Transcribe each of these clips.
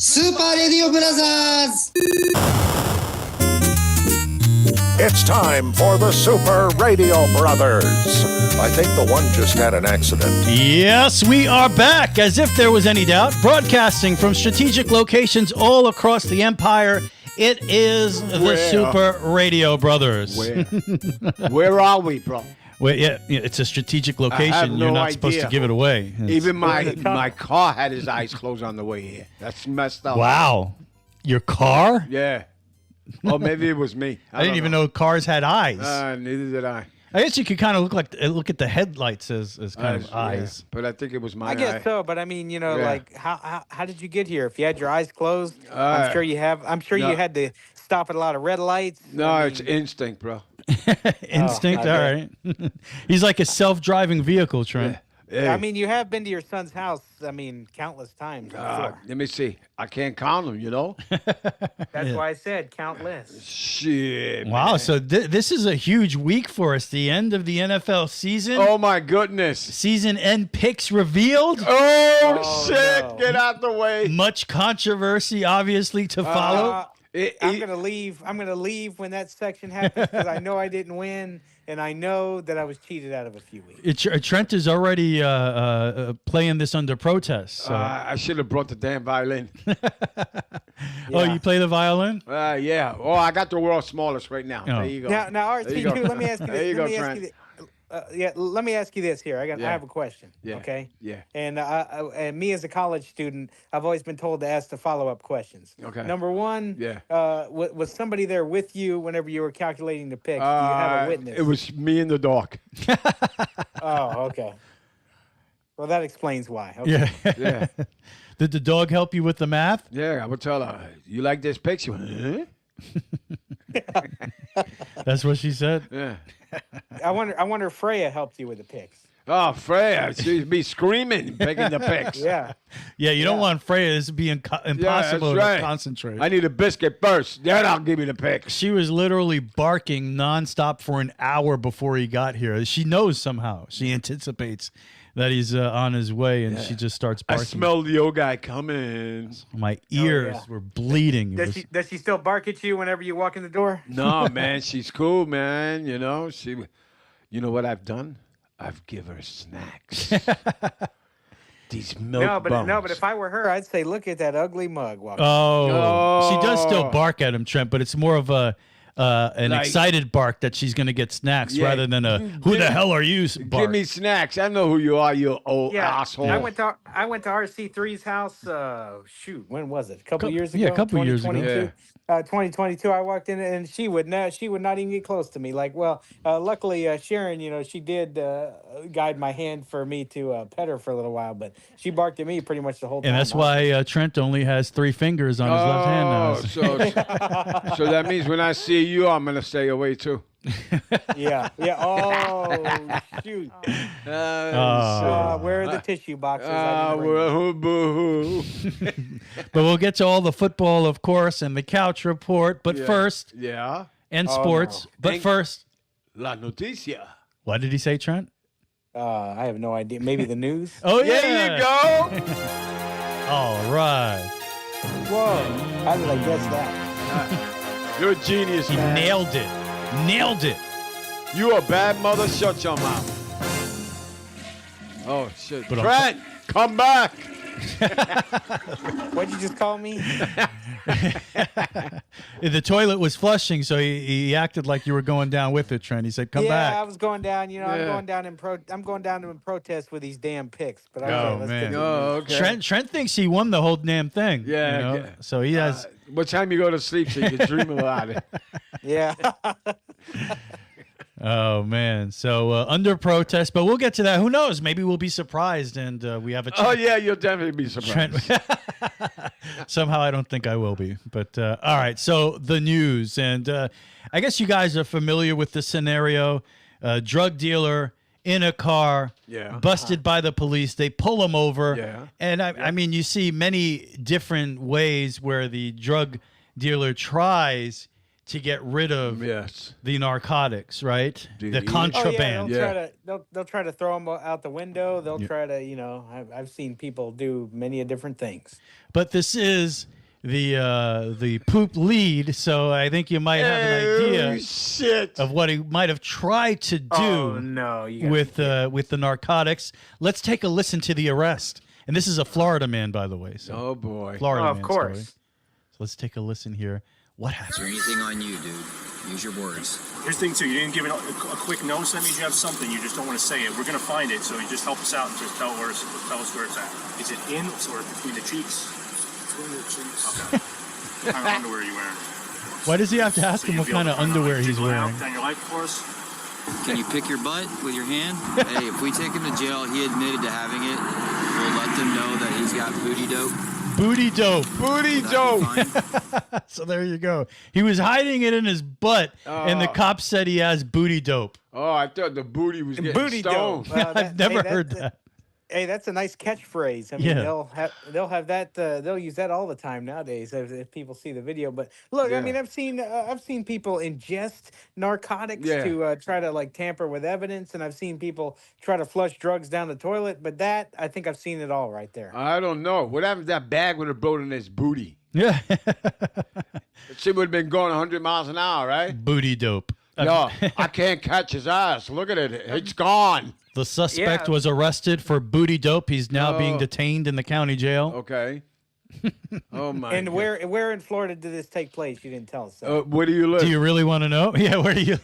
スーパーレディオブラザーズ It's time for the Super Radio Brothers. I think the one just had an accident. Yes, we are back, as if there was any doubt, broadcasting from strategic locations all across the empire. It is the Super Radio Brothers. Where are we, bro? Well, yeah, it's a strategic location. no You're not idea. supposed to give it away. Even my car had his eyes closed on the way here. That's messed up. Wow. Your car? Yeah. Oh, maybe it was me. I didn't even know cars had eyes. Neither did I. I guess you could kind of look at the headlights as kind of eyes. Yeah, but I think it was my I guess eye. so, but I mean, like how did you get here? If you had your eyes closed, Uh, I'm sure you have. I'm sure you had to stop at a lot of red lights. No, it's instinct, bro. Instinct, all right. He's like a self-driving vehicle, Trent. Yeah. I mean, you have been to your son's house. I mean, countless times. I'm sure. Let me see. I can't count them, you know? That's why I said countless. Shit. Wow, man. so this is a huge week for us. The end of the NFL season. Oh, my goodness. Season end picks revealed. Oh, shit. no. Get out the way. Much controversy, obviously, to follow. I'm gonna leave. I'm gonna leave when that section happens because I know I didn't win, and I know that I was cheated out of a few weeks. Trent is already playing this under protest. So. I should have brought the damn violin. Oh, you play the violin? Yeah. Oh, I got the world's smallest right now. Oh. There you go. Now, RT, There you go. dude, let me ask you this. There you go, let me ask Trent. you this. Let me ask you this here. I have a question. Yeah. Okay. Yeah. And me as a college student, I've always been told to ask the follow-up questions. Okay. Number one. Yeah. Was somebody there with you whenever you were calculating the picks? Do you have a witness? It was me in the dark. Oh, okay. Well, that explains why. Okay. Yeah. Yeah. Did the dog help you with the math? Yeah, I would tell her, you like this picture? Huh? That's what she said. Yeah. I wonder if Freya helped you with the picks. Oh, Freya, she'd be screaming, picking the picks. Yeah. Yeah, you don't want Freya. This would be impossible that's right. to concentrate. I need a biscuit first, then I'll give you the picks. She was literally barking nonstop for an hour before he got here. She knows somehow. She anticipates that he's on his way, and she just starts I barking. smell the old guy coming. My ears yeah. were bleeding. Does she still bark at you whenever you walk in the door? No, man, she's cool, man. You know, you know what I've done? I've given her snacks. These milk bones. But if I were her, I'd say, look at that ugly mug walking. She does still bark at him, Trent, but it's more of an Like- excited bark that she's going to get snacks Yeah. rather than a "who the hell are you?" bark. Give me snacks. I know who you are, you old asshole. I went to RC3's house. Shoot, when was it? A couple years ago. Yeah, a couple years ago. 2022? 2022. I walked in and she would not even get close to me. Like, well, luckily Sharon, she did guide my hand for me to pet her for a little while, but she barked at me pretty much the whole time. And that's why Trent only has 3 fingers on his left hand now. So that means when I see you, I'm going to stay away too. Yeah. Oh shoot. Where are the tissue boxes? I didn't bring them. Boo-hoo. But we'll get to all the football, of course, and the couch report. But first, Yeah. and sports. no. But first, La noticia. what did he say, Trent? I have no idea. Maybe the news. Oh, yeah. There you go. All right. Whoa! How did I guess that? You're a genius, He man. nailed it. Nailed it. You a bad mother. Shut your mouth. Oh, shit. But I'm- Trent, come back. What'd you just call me? The toilet was flushing, so he acted like you were going down with it, Trent. He said, come back. I was going down. I'm Yeah. going down I'm going down in protest with these damn picks. But Oh, okay, let's man. get to the Oh, news. okay. Trent thinks he won the whole damn thing. Yeah, you know? yeah. So he has. What time you go to sleep so you can dream about it? Yeah. Oh man. So under protest, but we'll get to that. Who knows? Maybe we'll be surprised, and we have a. Oh, yeah, you'll definitely be surprised. Trent. Somehow I don't think I will be. But all right. So the news, and I guess you guys are familiar with the scenario: drug dealer in a car, Yeah. busted by the police. They pull him over. Yeah. And I mean, you see many different ways where the drug dealer tries to get rid of Yes. the narcotics, right? The Dude. contraband. They'll try to throw them out the window. They'll try to, I've seen people do many different things. But this is the poop lead, so I think you might have an idea Shit. of what he might have tried to do Oh no! with the narcotics. Let's take a listen to the arrest. And this is a Florida man, by the way. So Oh boy. Florida of man course. story. So let's take a listen here. What Is there happened? anything on you, dude? Use your words. Here's the thing, too. You didn't give it a quick no, so that means you have something. You just don't want to say it. We're going to find it, so you just help us out and just tell us where it's at. Is it in or between the cheeks? Between the cheeks. Okay. What kind of underwear are you wearing? Why does he have to ask him what kind of underwear he's wearing? Down your life for us? Can you pick your butt with your hand? Hey, if we take him to jail, he admitted to having it. We'll let them know that he's got booty dope. Booty dope. Booty Will dope. that be fine? So there you go. He was hiding it in his butt, and the cops said he has booty dope. Oh, I thought the booty was getting Booty stoned. dope. I've never heard that. Hey, that's a nice catchphrase. I mean, Yeah. they'll have that. They'll use that all the time nowadays if people see the video. But look, Yeah. I mean, I've seen people ingest narcotics Yeah. to try to like tamper with evidence, and I've seen people try to flush drugs down the toilet. But that, I think I've seen it all right there. I don't know. What happened to that bag would have blown in his booty? Yeah. She would have been going 100 miles an hour, right? Booty dope. No, I can't catch his ass. Look at it. It's gone. The suspect Yeah. was arrested for booty dope. He's now being Oh. detained in the county jail. Okay. Oh, my And God. where in Florida did this take place? You didn't tell us. So. Where do you live? Do you really want to know? Yeah, where do you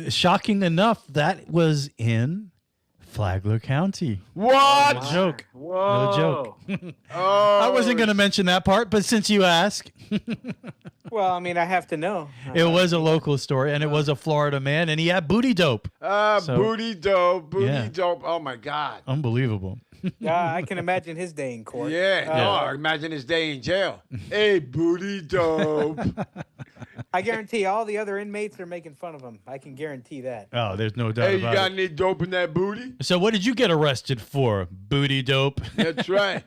shocking enough, that was in Flagler County. What? No joke. Whoa! No joke. Oh, I wasn't going to mention that part, but since you ask, Well, I mean, I have to know. it was a local story, and it was a Florida man, and he had booty dope. So- booty dope. Booty Yeah. dope. Oh, my God. Unbelievable. I can imagine his day in court. Yeah. No, imagine his day in jail. Hey, booty dope. I guarantee all the other inmates are making fun of him. I can guarantee that. Oh, there's no doubt Hey, you about got it. any dope in that booty? So what did you get arrested for? Booty dope? That's right.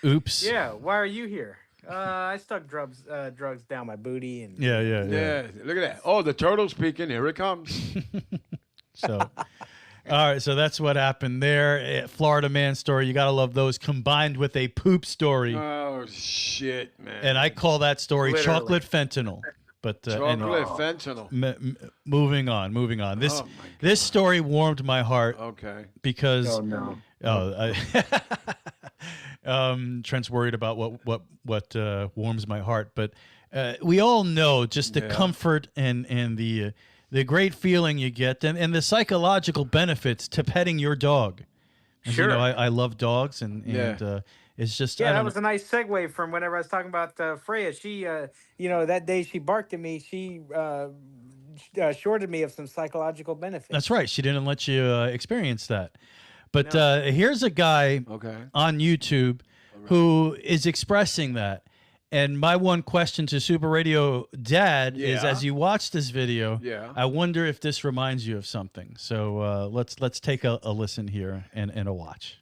Oops. Yeah, why are you here? I stuck drugs down my booty and Yeah. Yeah. Look at that. Oh, the turtle's speaking. Here it comes. So, all right. So that's what happened there. Florida man story. You got to love those combined with a poop story. Oh, shit, man. And I call that story Literally. chocolate fentanyl. But Chocolate fentanyl. moving on. This Oh, my God. this story warmed my heart Okay. because no. Trent's worried about what warms my heart, but we all know just the comfort and the great feeling you get and the psychological benefits to petting your dog. As Sure. you know, I love dogs and it's just I Yeah, that don't was a nice segue from whenever I was talking about Freya. She, that day she barked at me, she shorted me of some psychological benefits. That's right. She didn't let you experience that. But here's a guy Okay. on YouTube who is expressing that. And my one question to Super Radio Dad is, Yeah. as you watch this video, Yeah. I wonder if this reminds you of something. So let's take a listen here and a watch.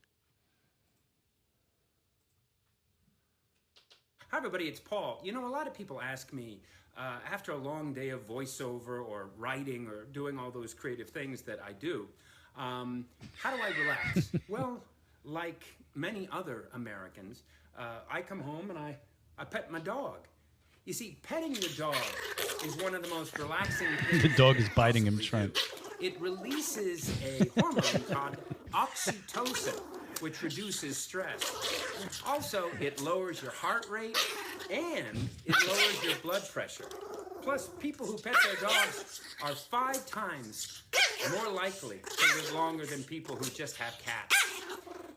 Hi, everybody. It's Paul. You know, a lot of people ask me after a long day of voiceover or writing or doing all those creative things that I do, how do I relax? Well, like many other Americans, I come home and I pet my dog. You see, petting your dog is one of the most relaxing things. The dog is biting him, possibly Trent. do. It releases a hormone called oxytocin, which reduces stress. Also, it lowers your heart rate and it lowers your blood pressure. Plus, people who pet their dogs are 5 times more likely to live longer than people who just have cats.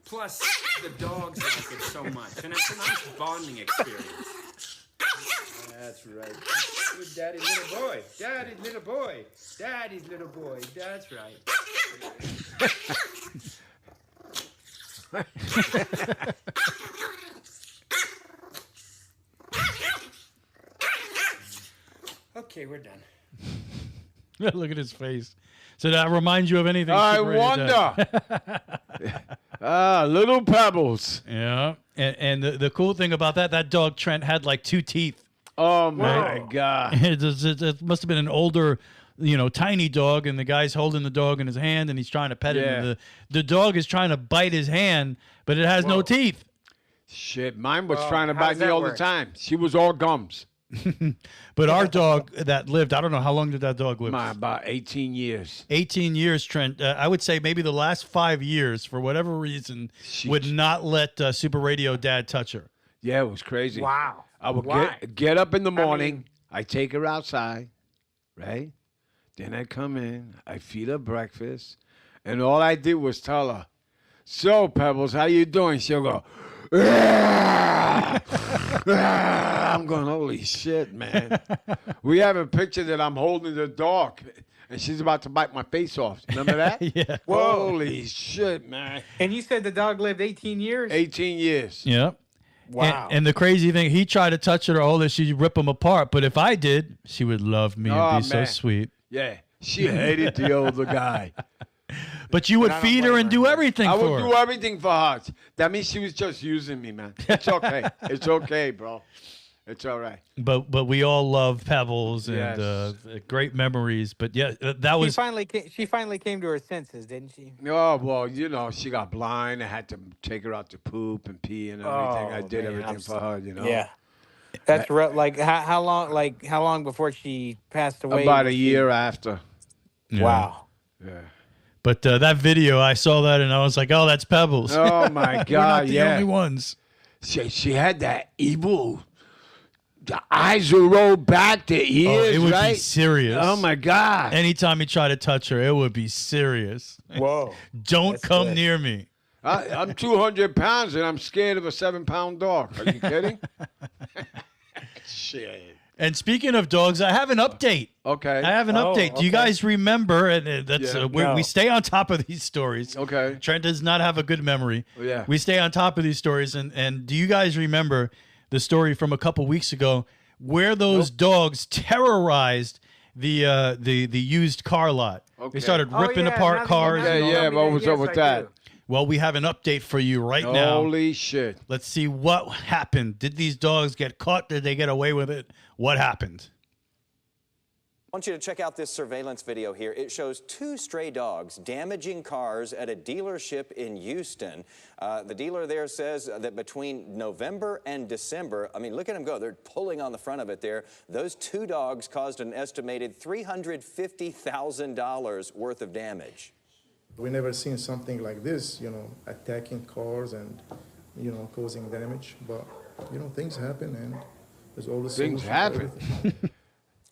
Plus, the dogs like it so much, and it's a nice bonding experience. That's right. Good daddy's little boy. Daddy's little boy. Daddy's little boy. That's right. Okay, we're done. Look at his face. So that reminds you of anything? I Super Radio Dad? wonder. Little pebbles. Yeah. And the cool thing about that dog, Trent, had like 2 teeth. Oh my God! It must have been an older, tiny dog, and the guy's holding the dog in his hand, and he's trying to pet it. And the dog is trying to bite his hand, but it has no teeth. Shit, mine was trying to bite me all the time. She was all gums. But our dog that lived, I don't know, how long did that dog live? About 18 years. 18 years, Trent. I would say maybe the last 5 years, for whatever reason, would not let Super Radio Dad touch her. Yeah, it was crazy. Wow. I would get up in the morning. I take her outside, right? Then I come in. I feed her breakfast. And all I did was tell her, "So, Pebbles, how you doing?" She'll go, I'm going, holy shit, man. We have a picture that I'm holding the dog, and she's about to bite my face off. Remember that? Yeah. Holy shit, man. And you said the dog lived 18 years? 18 years. Yeah. Wow. And the crazy thing, he tried to touch her all this, she'd rip him apart. But if I did, she would love me and be so sweet. Yeah. She hated the older guy. But you would feed her and do everything for her. I would do everything for her. That means she was just using me, man. It's okay. It's okay, bro. It's all right. But we all love Pebbles and great memories. But yeah, that was. She finally came to her senses, didn't she? Oh, well, she got blind. I had to take her out to poop and pee and everything. I did everything for her, Yeah. That's like how long before she passed away? About a year after. Yeah. Wow. Yeah. But that video, I saw that and I was like, oh, that's Pebbles. Oh, my God, We're not the only ones. She had that evil. The eyes will roll back, the ears, it would right? be serious. Oh, my God. Anytime you try to touch her, it would be serious. Whoa. Don't come near me. I'm 200 pounds and I'm scared of a 7-pound dog. Are you kidding? Shit. And speaking of dogs, I have an update. Okay. I have an update. Do you guys remember? And that's we stay on top of these stories. Okay. Trent does not have a good memory. Yeah. We stay on top of these stories. And do you guys remember the story from a couple weeks ago where those dogs terrorized the used car lot? Okay. They started ripping apart cars. What was up with that? Well, we have an update for you right now. Holy shit. Let's see what happened. Did these dogs get caught? Did they get away with it? What happened? I want you to check out this surveillance video here. It shows 2 stray dogs damaging cars at a dealership in Houston. The dealer there says that between November and December, I mean, look at them go. They're pulling on the front of it there. Those 2 dogs caused an estimated $350,000 worth of damage. We never seen something like this, attacking cars and, causing damage. But, things happen and there's always things happen.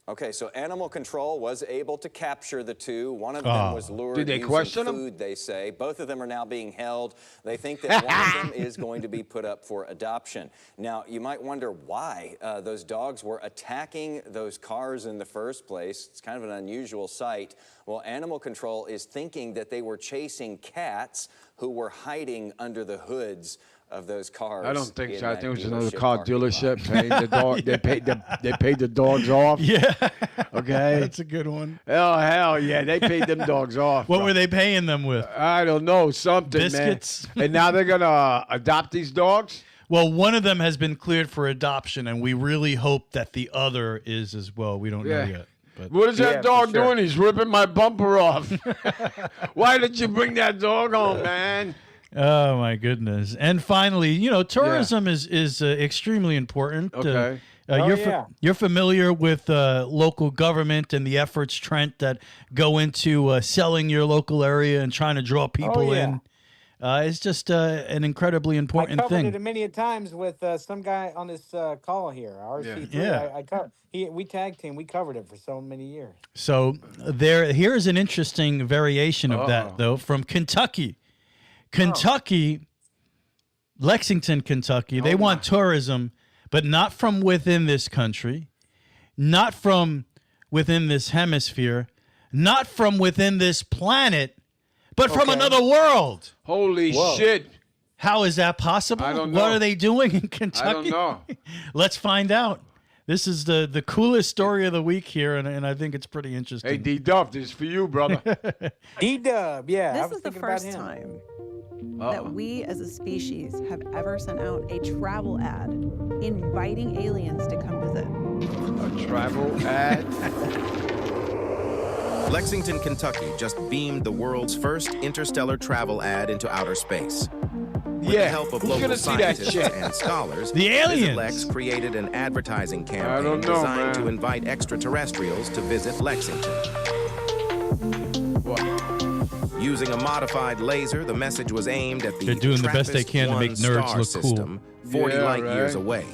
Okay, so animal control was able to capture the 2. One of them was lured Did they using question food, them? they say. Both of them are now being held. They think that one of them is going to be put up for adoption. Now, you might wonder why those dogs were attacking those cars in the first place. It's kind of an unusual sight. Well, animal control is thinking that they were chasing cats who were hiding under the hoods of those cars. I don't think so. I think it was another car dealership paying the dog. They paid the dogs off. Yeah. Okay. That's a good one. Oh, hell yeah. They paid them dogs off. What were they paying them with? I don't know. Something, Biscuits? man. And now they're going to adopt these dogs? Well, one of them has been cleared for adoption, and we really hope that the other is as well. We don't know yet. But what is that dog doing? He's ripping my bumper off. Why did you bring that dog home, man? Oh my goodness! And finally, tourism is extremely important. Okay. You're familiar with local government and the efforts, Trent, that go into selling your local area and trying to draw people in. It's just an incredibly important I thing. covered it many a times with some guy on this call here, RC3. We tag team. We covered it for so many years. So here's an interesting variation of that, though, from Kentucky. Lexington, Kentucky, they want tourism, but not from within this country, not from within this hemisphere, not from within this planet, but from another world. Holy shit. How is that possible? I don't know. What are they doing in Kentucky? I don't know. Let's find out. This is the coolest story of the week here, and I think it's pretty interesting. Hey, D-Duff, this is for you, brother. D-Dub, yeah. This is the first time that we as a species have ever sent out a travel ad inviting aliens to come visit. A travel ad? Lexington, Kentucky just beamed the world's first interstellar travel ad into outer space. With the help of local scientists and scholars, the aliens! Lex created an advertising campaign designed to invite extraterrestrials to visit Lexington. What? Using a modified laser, the message was aimed at the They're doing the best they can to make nerds look system, cool. 40 light years away.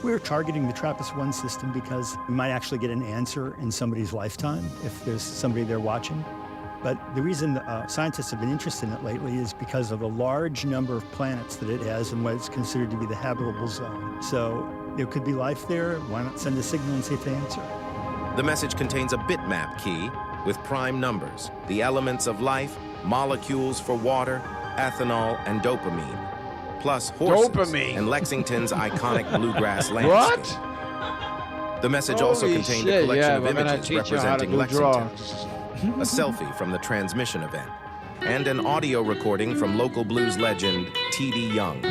We're targeting the TRAPPIST-1 system because we might actually get an answer in somebody's lifetime if there's somebody there watching. But the reason scientists have been interested in it lately is because of the large number of planets that it has and what it's considered to be the habitable zone. So there could be life there. Why not send a signal and see if they answer? The message contains a bitmap key with prime numbers, the elements of life, molecules for water, ethanol, and dopamine, plus horses and Lexington's iconic bluegrass landscape. What? The message also contained a collection of images representing Lexington, a selfie from the transmission event, and an audio recording from local blues legend T.D. Young.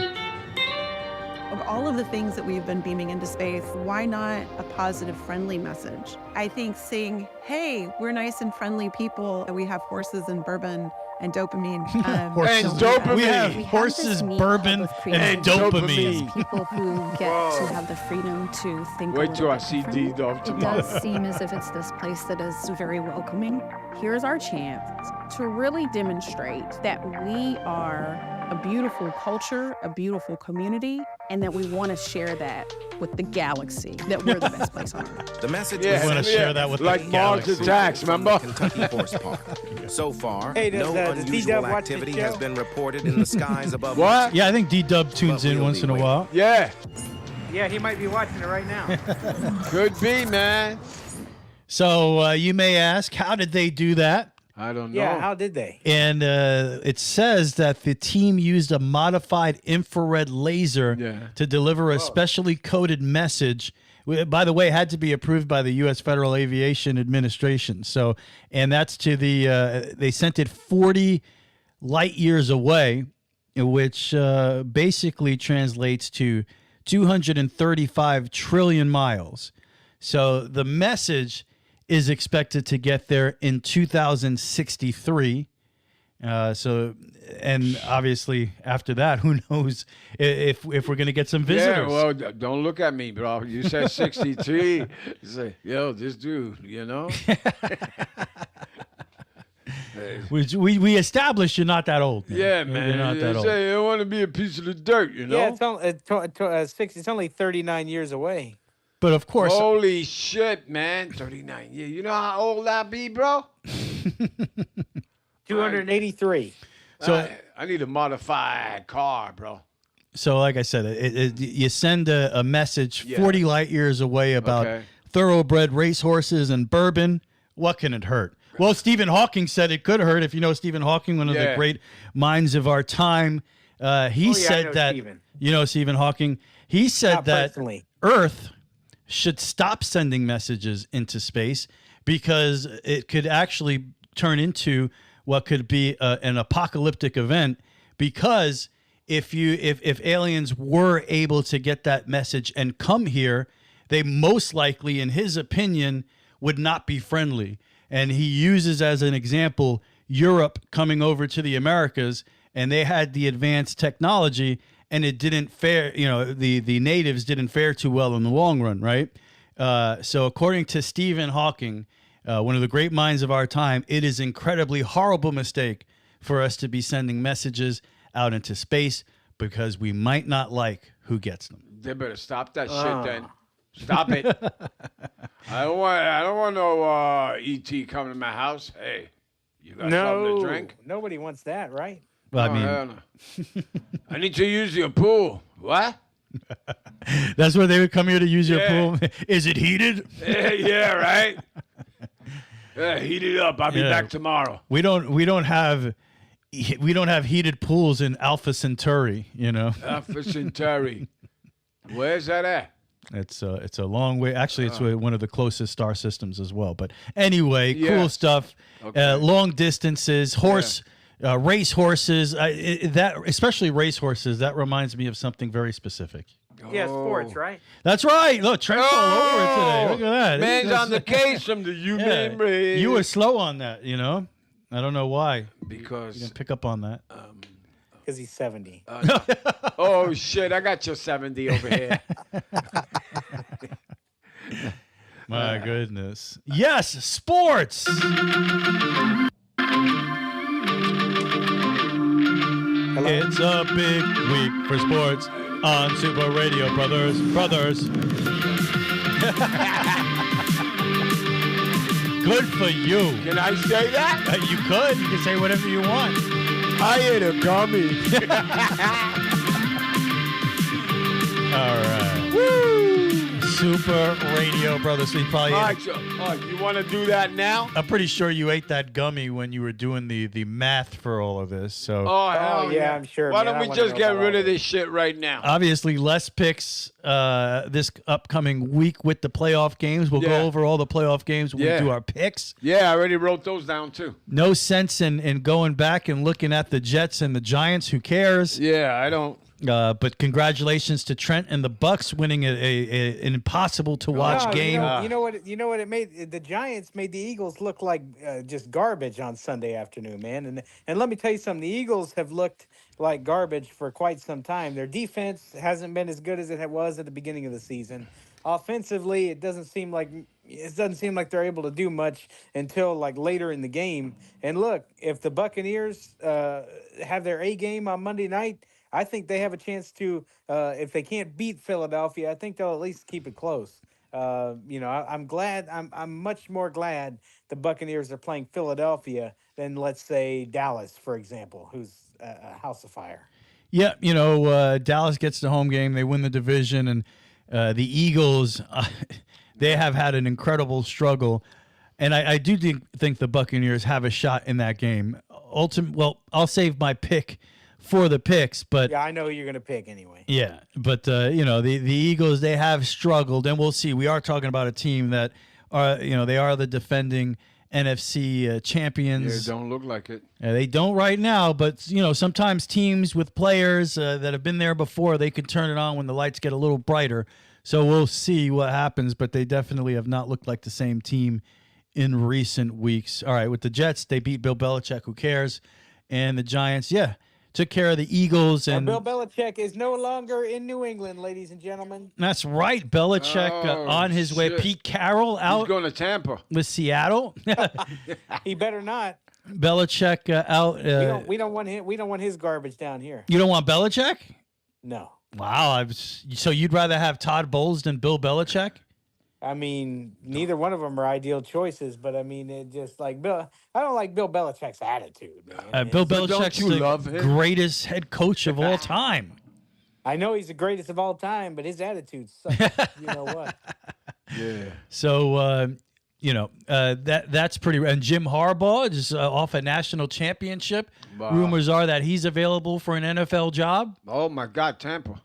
Of all of the things that we've been beaming into space, why not a positive, friendly message? I think saying, hey, we're nice and friendly people. We have horses and bourbon and dopamine. Horses. And dopamine. We have horses, bourbon, and dopamine. People who get to have the freedom to think. Wait till I see D-Dog It tomorrow. does seem as if it's this place that is very welcoming. Here's our chance to really demonstrate that we are a beautiful culture, a beautiful community, and that we want to share that with the galaxy, that we're the best place on Earth. The message We want to share that with like the Mars galaxy. Attacks, remember? Kentucky Horse Park. So far, Hey, does, no does unusual D-Dub watch activity this has show? been reported in the skies above. What? Yeah, I think D-Dub tunes But in we'll once be in a waiting. while. Yeah, Yeah, he might be watching it right now. could be, man. So you may ask, how did they do that? I don't know. Yeah, how did they? And it says that the team used a modified infrared laser to deliver a specially coded message. By the way, it had to be approved by the U.S. Federal Aviation Administration. So, and that's to the they sent it 40 light years away, which basically translates to 235 trillion miles. So the message is expected to get there in 2063. So, and obviously after that, who knows if we're going to get some visitors. Yeah, well, don't look at me, bro. You said 63. You say, yo, this dude, you know? We established you're not that old. Man. Yeah, man. You're not that old. Say, you don't want to be a piece of the dirt, you know? Yeah, it's only 39 years away. But of course. Holy shit, man. 39 years. You know how old I be, bro? 283. So I need a modified car, bro. So like I said, you send a message 40 light years away about thoroughbred racehorses and bourbon. What can it hurt? Well, Stephen Hawking said it could hurt. If you know Stephen Hawking, one of the great minds of our time, he said that, Stephen. You know Stephen Hawking, he said that Earth should stop sending messages into space because it could actually turn into what could be an apocalyptic event, because if aliens were able to get that message and come here, they most likely, in his opinion, would not be friendly. And he uses as an example Europe coming over to the Americas, and they had the advanced technology, and it didn't fare, the natives didn't fare too well in the long run, right? So according to Stephen Hawking, one of the great minds of our time, it is an incredibly horrible mistake for us to be sending messages out into space because we might not like who gets them. They better stop that shit then. Stop it. I don't want no ET coming to my house. Hey, you got something to drink? Nobody wants that, right? Well, I mean, hell no. I need to use your pool. What? That's where they would come here to use your pool. Is it heated? Yeah, right. Yeah, heat it up. I'll be back tomorrow. We don't have heated pools in Alpha Centauri, Alpha Centauri. Where's that at? It's a long way. Actually, it's one of the closest star systems as well. But anyway, cool stuff. Long distances, horse race horses. That especially race horses. That reminds me of something very specific. Yeah, sports, right? That's right. Look, Trent's all over it today. Look at that. Man's on the case from the human race. You were slow on that, you know? I don't know why. Because you didn't pick up on that. Because he's 70. Oh, shit. I got your 70 over here. My goodness. Yes, sports. It's a big week for sports on Super Radio, brothers. Good for you. Can I say that? You could. You can say whatever you want. I ate a gummy. All right. Woo! Super Radio, brothers. We probably. All right, so, you want to do that now? I'm pretty sure you ate that gummy when you were doing the math for all of this. So. Oh, hell yeah, I'm sure. Why man. don't we just get rid of this shit right now? Obviously, less picks this upcoming week with the playoff games. We'll go over all the playoff games when we do our picks. Yeah, I already wrote those down, too. No sense in going back and looking at the Jets and the Giants. Who cares? Yeah, I don't. But congratulations to Trent and the Bucks winning an impossible to watch game. You know what it made? The Giants made the Eagles look like just garbage on Sunday afternoon, man. And let me tell you something. The Eagles have looked like garbage for quite some time. Their defense hasn't been as good as it was at the beginning of the season. Offensively, it doesn't seem like they're able to do much until like later in the game. And look, if the Buccaneers have their A game on Monday night, I think they have a chance to, if they can't beat Philadelphia, I think they'll at least keep it close. I'm glad. I'm much more glad the Buccaneers are playing Philadelphia than, let's say, Dallas, for example, who's a house of fire. Yeah, Dallas gets the home game. They win the division, and the Eagles, they have had an incredible struggle. And I do think the Buccaneers have a shot in that game. I'll save my pick for the picks, but yeah, I know who you're going to pick anyway. Yeah, but the Eagles, they have struggled, and we'll see. We are talking about a team that are they are the defending NFC champions. Yeah, don't look like it. They don't right now, but sometimes teams with players that have been there before, they can turn it on when the lights get a little brighter. So we'll see what happens, but they definitely have not looked like the same team in recent weeks. All right, with the Jets, they beat Bill Belichick. Who cares? And the Giants, took care of the Eagles. And Bill Belichick is no longer in New England, ladies and gentlemen. That's right. Belichick on his way. Pete Carroll out. He's going to Tampa. With Seattle. He better not. Belichick out. We don't want him. We don't want his garbage down here. You don't want Belichick? No. Wow. So you'd rather have Todd Bowles than Bill Belichick? I mean, neither one of them are ideal choices, but I mean, it just like Bill. I don't like Bill Belichick's attitude, man. Bill Belichick's the greatest head coach of all time. I know he's the greatest of all time, but his attitude sucks. You know what? Yeah. So that's pretty. And Jim Harbaugh is off a national championship. Wow. Rumors are that he's available for an NFL job. Oh my God, Tampa.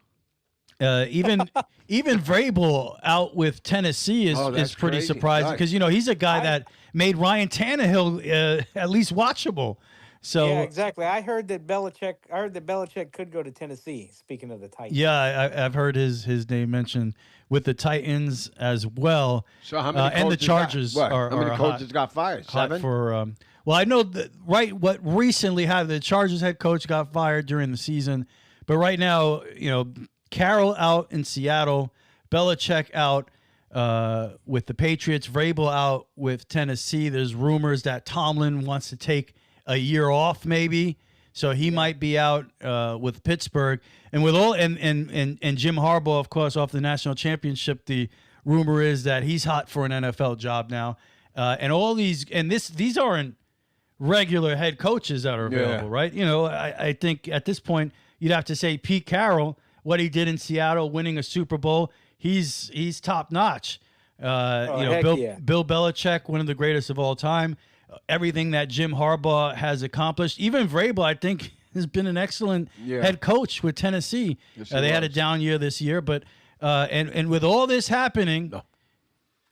Even Vrabel out with Tennessee is pretty surprising because he's a guy that made Ryan Tannehill at least watchable. So yeah, exactly. I heard that Belichick could go to Tennessee. Speaking of the Titans, yeah, I've heard his name mentioned with the Titans as well. So how many and the Chargers how many coaches got fired? 7 for. I know that what recently had the Chargers head coach got fired during the season, but right now Carroll out in Seattle, Belichick out with the Patriots, Vrabel out with Tennessee. There's rumors that Tomlin wants to take a year off, maybe, so he might be out with Pittsburgh. And with all and Jim Harbaugh, of course, off the national championship. The rumor is that he's hot for an NFL job now. And all these these aren't regular head coaches that are available, right? I think at this point you'd have to say Pete Carroll. What he did in Seattle, winning a Super Bowl, he's top notch. Bill Belichick, one of the greatest of all time. Everything that Jim Harbaugh has accomplished, even Vrabel, I think, has been an excellent head coach with Tennessee. Yes, they had a down year this year, but and with all this happening,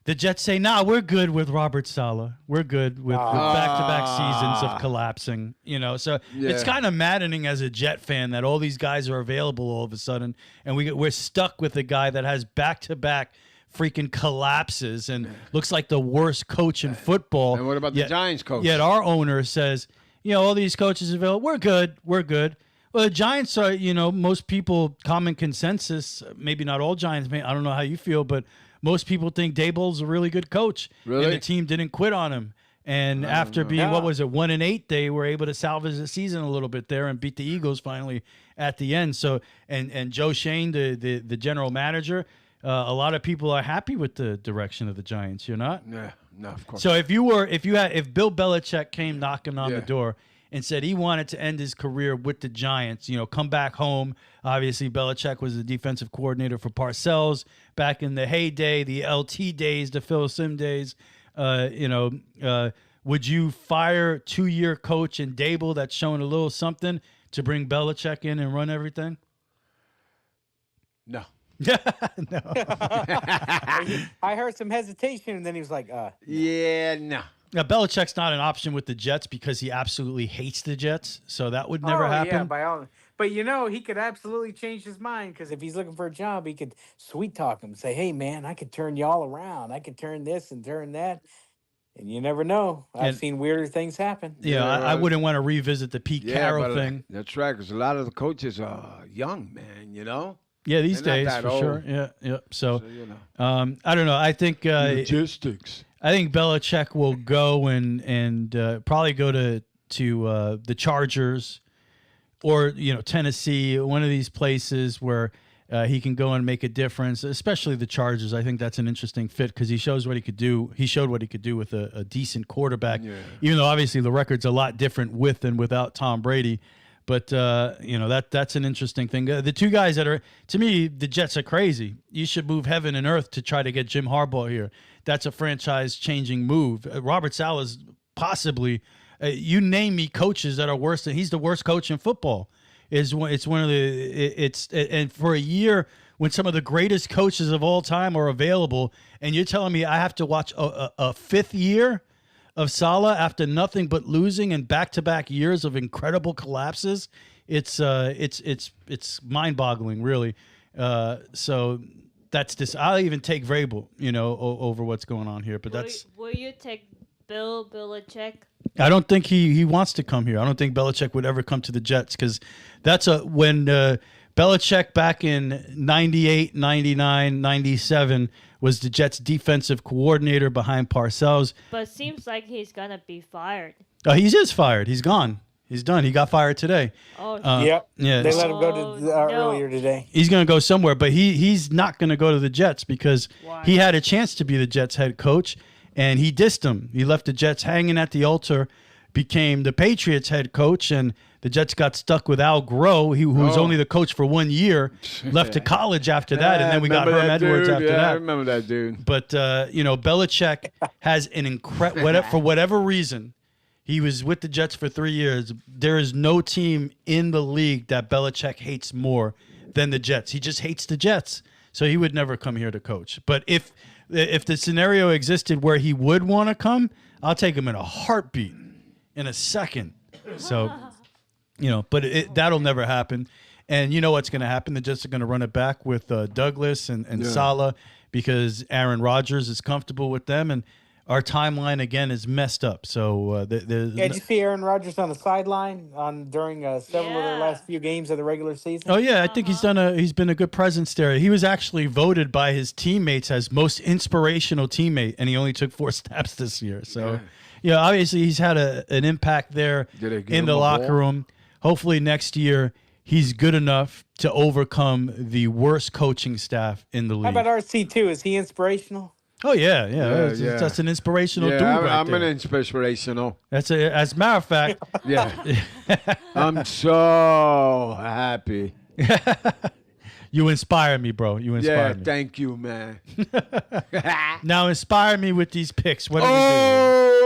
The Jets say, "Nah, we're good with Robert Saleh. We're good with back-to-back seasons of collapsing." You know, so it's kind of maddening as a Jet fan that all these guys are available all of a sudden, and we're stuck with a guy that has back-to-back freaking collapses and looks like the worst coach in football. And what about the Giants coach? Yet our owner says, you know, all these coaches available, we're good. Well, the Giants are, you know, most people, common consensus, maybe not all Giants, I don't know how you feel, but most people think Daboll's a really good coach. Really? And the team didn't quit on him. And after being, 1-8, they were able to salvage the season a little bit there and beat the Eagles finally at the end. So, and Joe Shane, the general manager, a lot of people are happy with the direction of the Giants. You're not? Yeah, no, of course. So if Bill Belichick came knocking on the door and said he wanted to end his career with the Giants, you know, come back home. Obviously, Belichick was the defensive coordinator for Parcells back in the heyday, the LT days, the Phil Sim days. Would you fire 2-year coach in Dable that's showing a little something to bring Belichick in and run everything? No. No. I heard some hesitation, and then he was like, yeah, no. Now, Belichick's not an option with the Jets because he absolutely hates the Jets, so that would never happen. Yeah, by all. But, you know, he could absolutely change his mind because if he's looking for a job, he could sweet talk him, say, hey, man, I could turn y'all around. I could turn this and turn that. And you never know. I've seen weirder things happen. Yeah, I wouldn't want to revisit the Pete Carroll thing. That's right, because a lot of the coaches are young, man, you know? Yeah, these They're days, not that for old. sure. Yeah. So you know. I don't know. I think logistics. I think Belichick will go and probably go to the Chargers or Tennessee, one of these places where he can go and make a difference. Especially the Chargers. I think that's an interesting fit because he shows what he could do. He showed what he could do with a decent quarterback. Yeah. Even though obviously the record's a lot different with and without Tom Brady. But, that's an interesting thing. The two guys that are, to me, the Jets are crazy. You should move heaven and earth to try to get Jim Harbaugh here. That's a franchise-changing move. Robert Saleh's possibly, you name me coaches that are worse than, he's the worst coach in football. And for a year when some of the greatest coaches of all time are available, and you're telling me I have to watch a fifth year of Saleh after nothing but losing and back-to-back years of incredible collapses, it's mind-boggling, really. So that's this. I'll even take Vrabel, over what's going on here. But will you take Bill Belichick? I don't think he wants to come here. I don't think Belichick would ever come to the Jets because that's when Belichick back in 98, 99, 97 was the Jets' defensive coordinator behind Parcells. But it seems like he's going to be fired. Oh, he is fired. He's gone. He's done. He got fired today. Oh, yep. Yeah. They let him go to earlier today. He's going to go somewhere, but he's not going to go to the Jets because he had a chance to be the Jets head coach, and he dissed him. He left the Jets hanging at the altar, became the Patriots head coach, and the Jets got stuck with Al Groh, who was only the coach for 1 year, left to college after that, and then we got Herm Edwards after that. I remember that dude. But, Belichick has an incredible, for whatever reason, he was with the Jets for 3 years. There is no team in the league that Belichick hates more than the Jets. He just hates the Jets. So he would never come here to coach. But if the scenario existed where he would want to come, I'll take him in a heartbeat, in a second. So... but that'll never happen. And you know what's going to happen? They're just going to run it back with Douglas and Saleh because Aaron Rodgers is comfortable with them. And our timeline, again, is messed up. So did you see Aaron Rodgers on the sideline during several of their last few games of the regular season? Oh, yeah. I think he's been a good presence there. He was actually voted by his teammates as most inspirational teammate, and he only took 4 snaps this year. So, obviously he's had an impact there in the locker room. Hopefully next year he's good enough to overcome the worst coaching staff in the league. How about RC2? Is he inspirational? Oh, yeah. That's an inspirational dude right I'm there. an inspirational. As a matter of fact. Yeah. I'm so happy. You inspire me, bro. You inspire me. Yeah, thank you, man. Now inspire me with these picks. What do we do?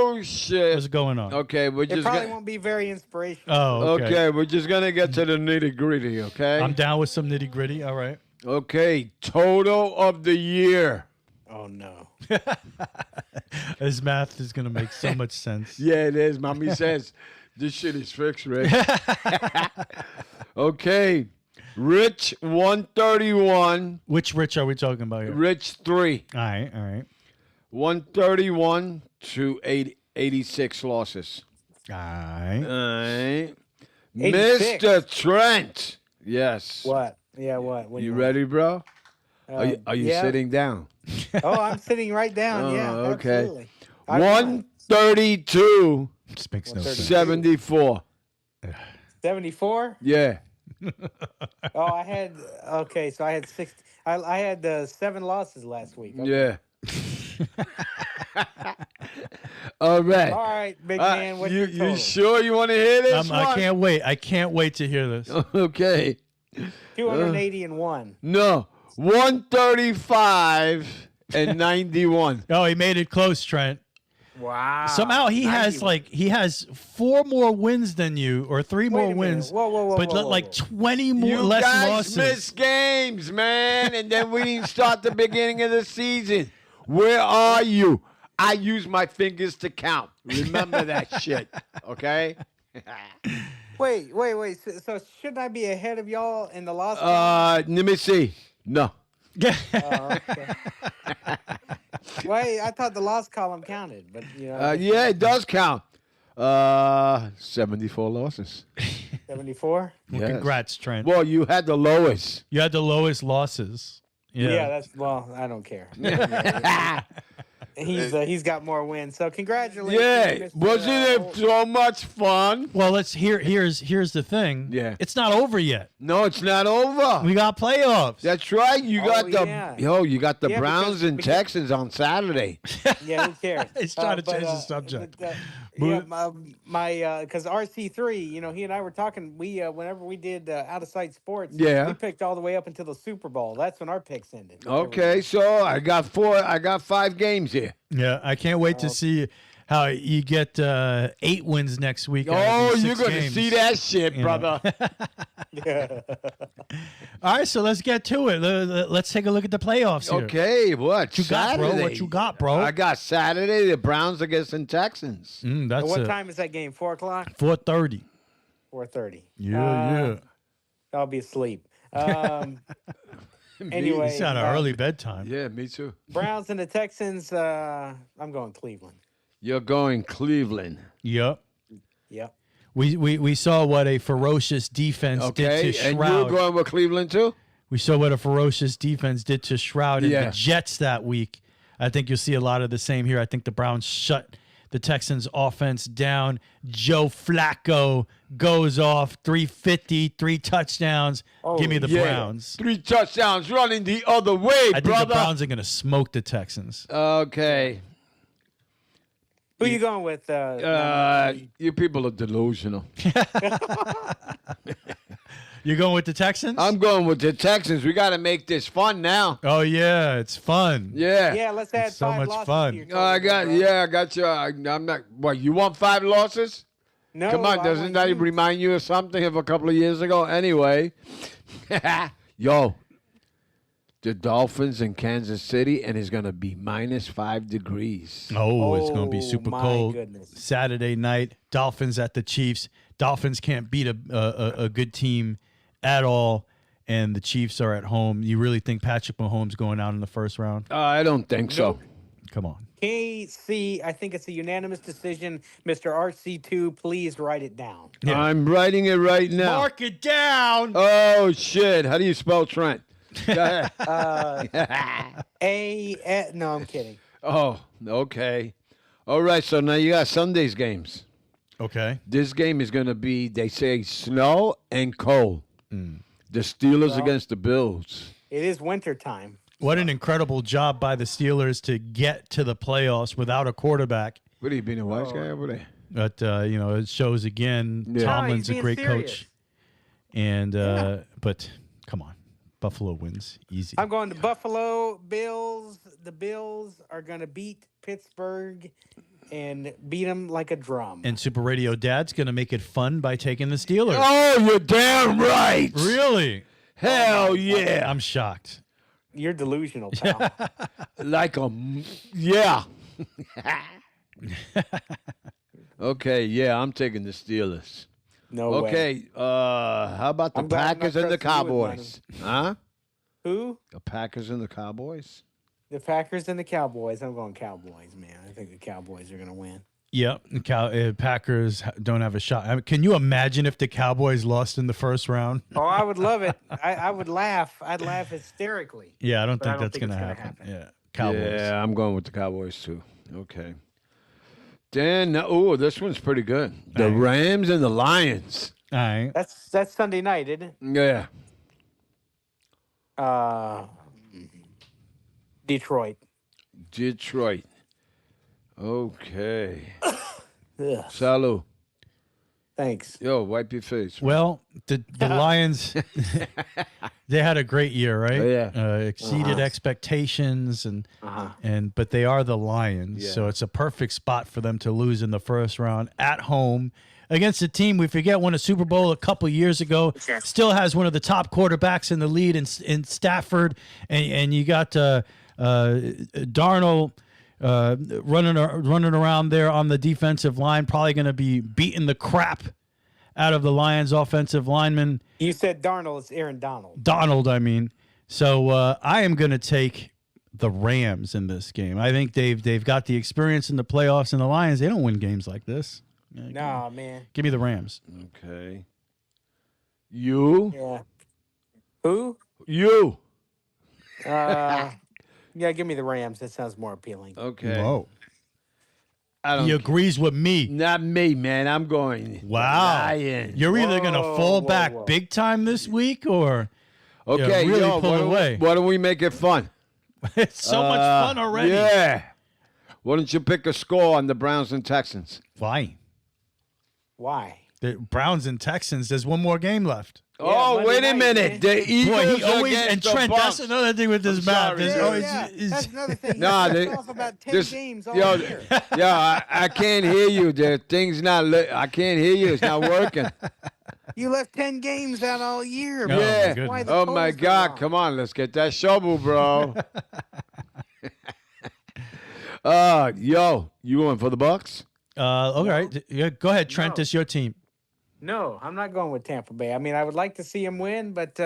Oh, shit. What's going on? Okay, we're just It probably won't be very inspirational. Oh, okay. We're just going to get to the nitty-gritty, okay? I'm down with some nitty-gritty. All right. Okay, total of the year. Oh no. His math is gonna make so much sense. Yeah, it is. Mommy says this shit is fixed, Rich. Okay. Rich 131. Which Rich are we talking about here? Rich 3. All right. 131 to 86 losses. All right. All right. 86. Mr. Trent. Yes. What? Yeah, what? What do You want? ready, bro? Are you yeah. sitting down? Oh, I'm sitting right down. Yeah, okay. absolutely. 132 Just makes no sense. 74. 74? Yeah. Oh, I had so I had 60. I had 7 losses last week. Okay. Yeah. All right. All right, big man. What's your total? You sure you want to hear this one? I can't wait. I can't wait to hear this. Okay. 280 and 1. No. 135 and 91. Oh, he made it close, Trent. Wow. Somehow he has 4 more wins than you, or 3 more wins. Whoa, but like 20 more You less guys losses. missed games, man, and then we didn't start the beginning of the season. Where are you? I use my fingers to count. Remember that shit, okay? Wait. So shouldn't I be ahead of y'all in the loss? Let me see. No. Okay. Wait, I thought the loss column counted, but you know. Yeah, it does count. 74 losses. 74. Well, congrats, Trent. Well, you had the lowest. You had the lowest losses. Yeah. That's I don't care. He's got more wins. So congratulations. Yeah, Mr. wasn't it so much fun? Well, here's the thing. Yeah. It's not over yet. No, it's not over. We got playoffs. That's right. You got you got the Yeah, Browns and Texans on Saturday. Yeah, who cares? He's trying to change the subject. Yeah, my because RC3, you know, he and I were talking. We whenever we did Out of Sight Sports, Yeah. we picked all the way up until the Super Bowl. That's when our picks ended. Okay, so I got 5 games here. Yeah, I can't wait to see how you get 8 wins next week. Oh, you're going to see that shit, You brother. All right, so let's get to it. Let's take a look at the playoffs here. Okay, what you got, bro? Saturday? What you got, bro? I got Saturday, the Browns against the Texans. That's What time is that game? 4 o'clock. 4:30. 4:30. Yeah. I'll be asleep. Anyway, It's on an early bedtime. Yeah, me too. Browns and the Texans. I'm going Cleveland. You're going Cleveland. Yep. Yep. We saw what a ferocious defense did to Shroud. And you're going with Cleveland too? We saw what a ferocious defense did to Shroud and Yeah. the Jets that week. I think you'll see a lot of the same here. I think the Browns shut the Texans' offense down. Joe Flacco goes off, 350, 3 touchdowns. Give me the Browns. 3 touchdowns running the other way, I think brother. the Browns are going to smoke the Texans. Okay. Who you going with? You people are delusional. You're going with the Texans? I'm going with the Texans. We got to make this fun now. Oh, yeah. It's fun. Yeah. Yeah, let's add It's so 5 much losses fun. to your I total, got bro. you. I'm not. What, you want 5 losses? No, Come on, I doesn't want that you. remind you of something of a couple of years ago? Anyway, yo, the Dolphins in Kansas City, and it's going to be -5 degrees. Oh, it's going to be super my cold. goodness. Saturday night, Dolphins at the Chiefs. Dolphins can't beat a good team at all, and the Chiefs are at home. You really think Patrick Mahomes going out in the first round? I don't think so. Come on. KC, I think it's a unanimous decision. Mr. RC2, please write it down. Yeah. I'm writing it right now. Mark it down. Oh, shit. How do you spell Trent? Go ahead. No, I'm kidding. Oh, okay. All right, so now you got Sunday's games. Okay. This game is going to be, they say, snow and cold. The Steelers against the Bills. It is winter time. What an incredible job by the Steelers to get to the playoffs without a quarterback. What are you being a wise guy over there? But, it shows again, Yeah. Tomlin's No, a he's great being serious. coach. And, but come on. Buffalo wins easy. I'm going to Buffalo Bills. The Bills are going to beat Pittsburgh and beat them like a drum. And Super Radio Dad's going to make it fun by taking the Steelers. Oh, you're damn right. Really? Hell yeah. I'm shocked. You're delusional, pal. Like yeah. Okay, yeah, I'm taking the Steelers. No way. Okay, how about the I'm glad I'm not Packers and the trusting you with Cowboys? Huh? Who? The Packers and the Cowboys? The Packers and the Cowboys. I'm going Cowboys, man. I think the Cowboys are going to win. Yep, Packers don't have a shot. I mean, can you imagine if the Cowboys lost in the first round? Oh, I would love it. I would laugh. I'd laugh hysterically. Yeah, I don't But think I don't that's think going to it's gonna happen. Yeah, Cowboys. Yeah, I'm going with the Cowboys too. Okay. Then, this one's pretty good. The Rams and the Lions. All right. That's Sunday night, isn't it? Yeah. Detroit. Okay. Ugh. Salud. Thanks. Yo, wipe your face. Well, the Lions, they had a great year, right? Yeah. Exceeded expectations, but they are the Lions, so it's a perfect spot for them to lose in the first round at home against a team we forget won a Super Bowl a couple years ago. Still has one of the top quarterbacks in the lead in Stafford, and you got Darnold. Running around there on the defensive line, probably going to be beating the crap out of the Lions' offensive lineman. You said Darnold. It's Aaron Donald. Donald, I mean. So I am going to take the Rams in this game. I think they've got the experience in the playoffs, and the Lions, they don't win games like this. Nah, man. Give me the Rams. Okay. You? Yeah. Who? You. Yeah, give me the Rams. That sounds more appealing. Okay. Whoa. He agrees with me. Not me, man. I'm going. Wow. Lions. You're either going to fall back big time this week or okay, really yo, pull away. Why don't we make it fun? It's so much fun already. Yeah. Why don't you pick a score on the Browns and Texans? Why? The Browns and Texans, there's one more game left. Oh, wait a minute. The Eagles Boy, he always, against and the Trent, Bucs. that's another thing with his mouth. sorry. That's another thing. Nah, He's off about 10 games all year. I can't hear you. The thing's not. I can't hear you. It's not working. You left 10 games out all year. Oh, man. Yeah. Why the Oh my totals are God! wrong? Come on, let's get that shovel, bro. Yo, you going for the Bucks? All right. Yeah, go ahead, Trent. It's your team. No, I'm not going with Tampa Bay. I mean, I would like to see him win, but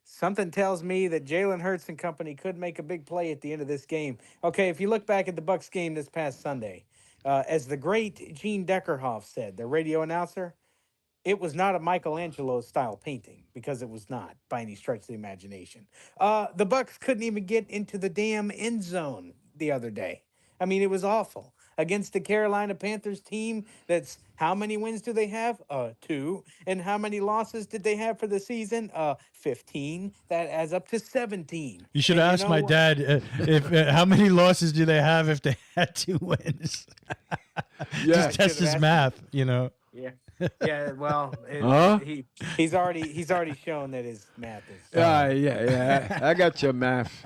something tells me that Jalen Hurts and company could make a big play at the end of this game. Okay, if you look back at the Bucs game this past Sunday, as the great Gene Deckerhoff said, the radio announcer, it was not a Michelangelo-style painting, because it was not by any stretch of the imagination. The Bucs couldn't even get into the damn end zone the other day. I mean, it was awful. Against the Carolina Panthers team that's, how many wins do they have? 2. And how many losses did they have for the season? 15. That adds up to 17. You should ask my dad if how many losses do they have if they had 2 wins. Just test his math, you know. Yeah. Yeah, well, he's already shown that his math is. Yeah. I got your math.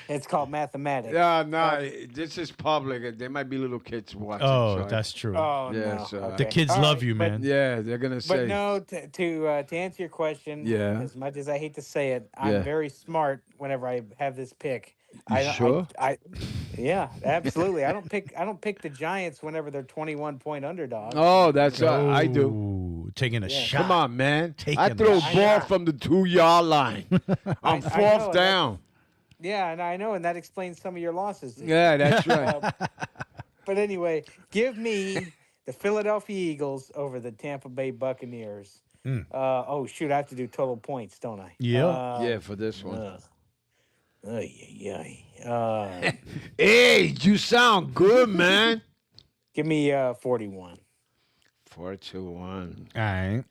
It's called mathematics. Yeah, no, this is public. There might be little kids watching. Oh, so that's true. Oh, yeah, no. so, Okay. The kids All love right, you, but- man. Yeah, they're gonna say. But no, to answer your question, Yeah. as much as I hate to say it, I'm Yeah. very smart whenever I have this pick. Sure? Yeah, absolutely. I don't pick the Giants whenever they're 21-point underdogs. Oh, that's I do. Ooh, taking a shot. Come on, man. Taking I throw a a shot. ball from the 2-yard line. I'm I fourth know, down. Yeah, and I know, and that explains some of your losses. Yeah, that's right. But anyway, give me the Philadelphia Eagles over the Tampa Bay Buccaneers. Oh, shoot, I have to do total points, don't I? Yeah. Yeah, for this one. Hey, Hey, you sound good, man. give me 41. 4-1. All right.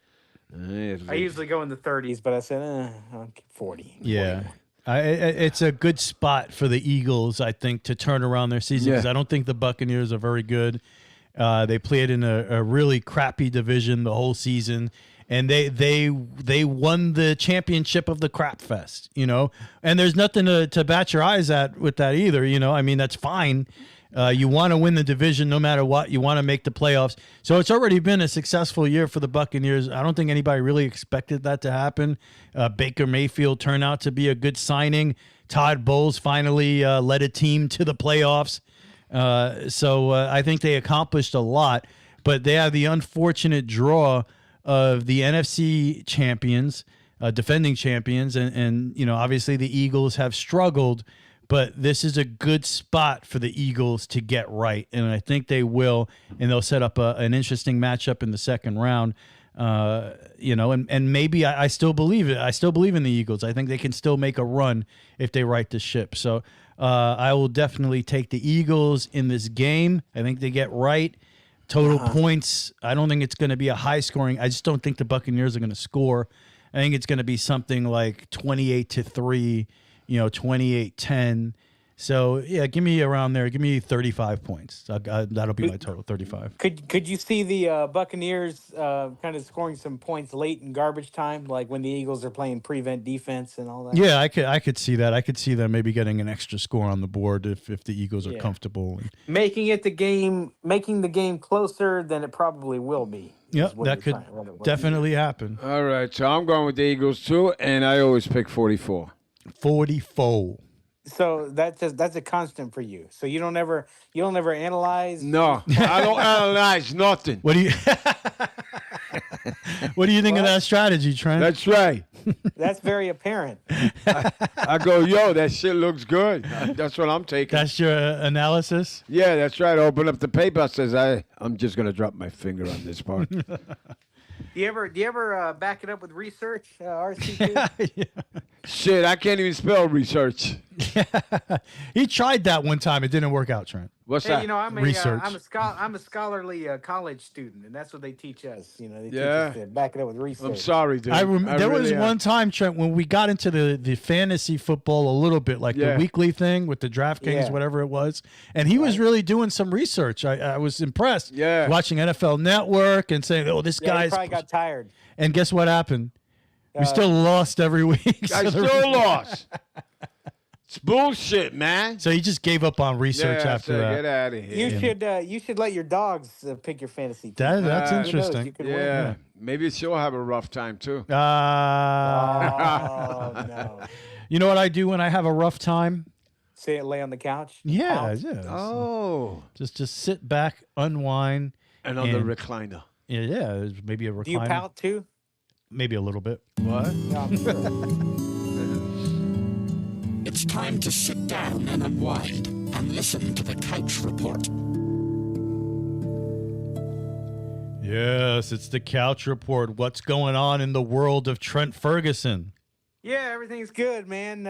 I usually go in the 30s, but I said I'll get 40. Yeah. It's a good spot for the Eagles, I think, to turn around their season because I don't think the Buccaneers are very good. They played in a really crappy division the whole season, and they won the championship of the crap fest, you know. And there's nothing to bat your eyes at with that either, you know. I mean, that's fine. You want to win the division no matter what. You want to make the playoffs. So it's already been a successful year for the Buccaneers. I don't think anybody really expected that to happen. Baker Mayfield turned out to be a good signing. Todd Bowles finally led a team to the playoffs. So I think they accomplished a lot. But they have the unfortunate draw of the NFC champions, defending champions. And obviously the Eagles have struggled. But this is a good spot for the Eagles to get right, and I think they will, and they'll set up an interesting matchup in the second round. And maybe I still believe it. I still believe in the Eagles. I think they can still make a run if they right the ship. So I will definitely take the Eagles in this game. I think they get right. Total points, I don't think it's going to be a high scoring. I just don't think the Buccaneers are going to score. I think it's going to be something like 28-3. 28-10. So, yeah, give me around there. Give me 35 points. That'll be my total, 35. Could you see the Buccaneers kind of scoring some points late in garbage time, like when the Eagles are playing prevent defense and all that? Yeah, I could see that. I could see them maybe getting an extra score on the board if the Eagles are comfortable. Making the game closer than it probably will be. Yeah, that could definitely happen. All right, so I'm going with the Eagles too, and I always pick 44. 44. So that's a constant for you. So you don't ever analyze. No, I don't analyze nothing. What do you What do you think of that strategy, Trent? That's right. That's very apparent. I go, yo, that shit looks good. That's what I'm taking. That's your analysis? Yeah, that's right. I open up the paper. I says, I'm just gonna drop my finger on this part. Do you ever back it up with research, RC2? Yeah. Shit, I can't even spell research. He tried that one time. It didn't work out, Trent. What's that? Research. I'm a scholarly college student, and that's what they teach us. They teach Yeah. us to back it up with research. I'm sorry, dude. There was one time, Trent, when we got into the fantasy football a little bit, like the weekly thing with the DraftKings, whatever it was, and he was really doing some research. I was impressed. Yeah. Watching NFL Network and saying, "Oh, this He guy's." probably got tired. And guess what happened? We still lost every week. I still lost. It's bullshit, man. So he just gave up on research after that. Get out of here. You should let your dogs pick your fantasy team. That's Who knows? interesting. You could Yeah. win. Maybe she'll have a rough time too. Oh no! You know what I do when I have a rough time? Say it, lay on the couch. Yeah, Pounce? yeah. Oh. Just sit back, unwind. And on the recliner. Yeah, maybe a recliner. Do you pout too? Maybe a little bit. What? Yeah, I'm sure. It's time to sit down and unwind and listen to the Couch Report. Yes, it's the Couch Report. What's going on in the world of Trent Ferguson? Yeah, everything's good, man.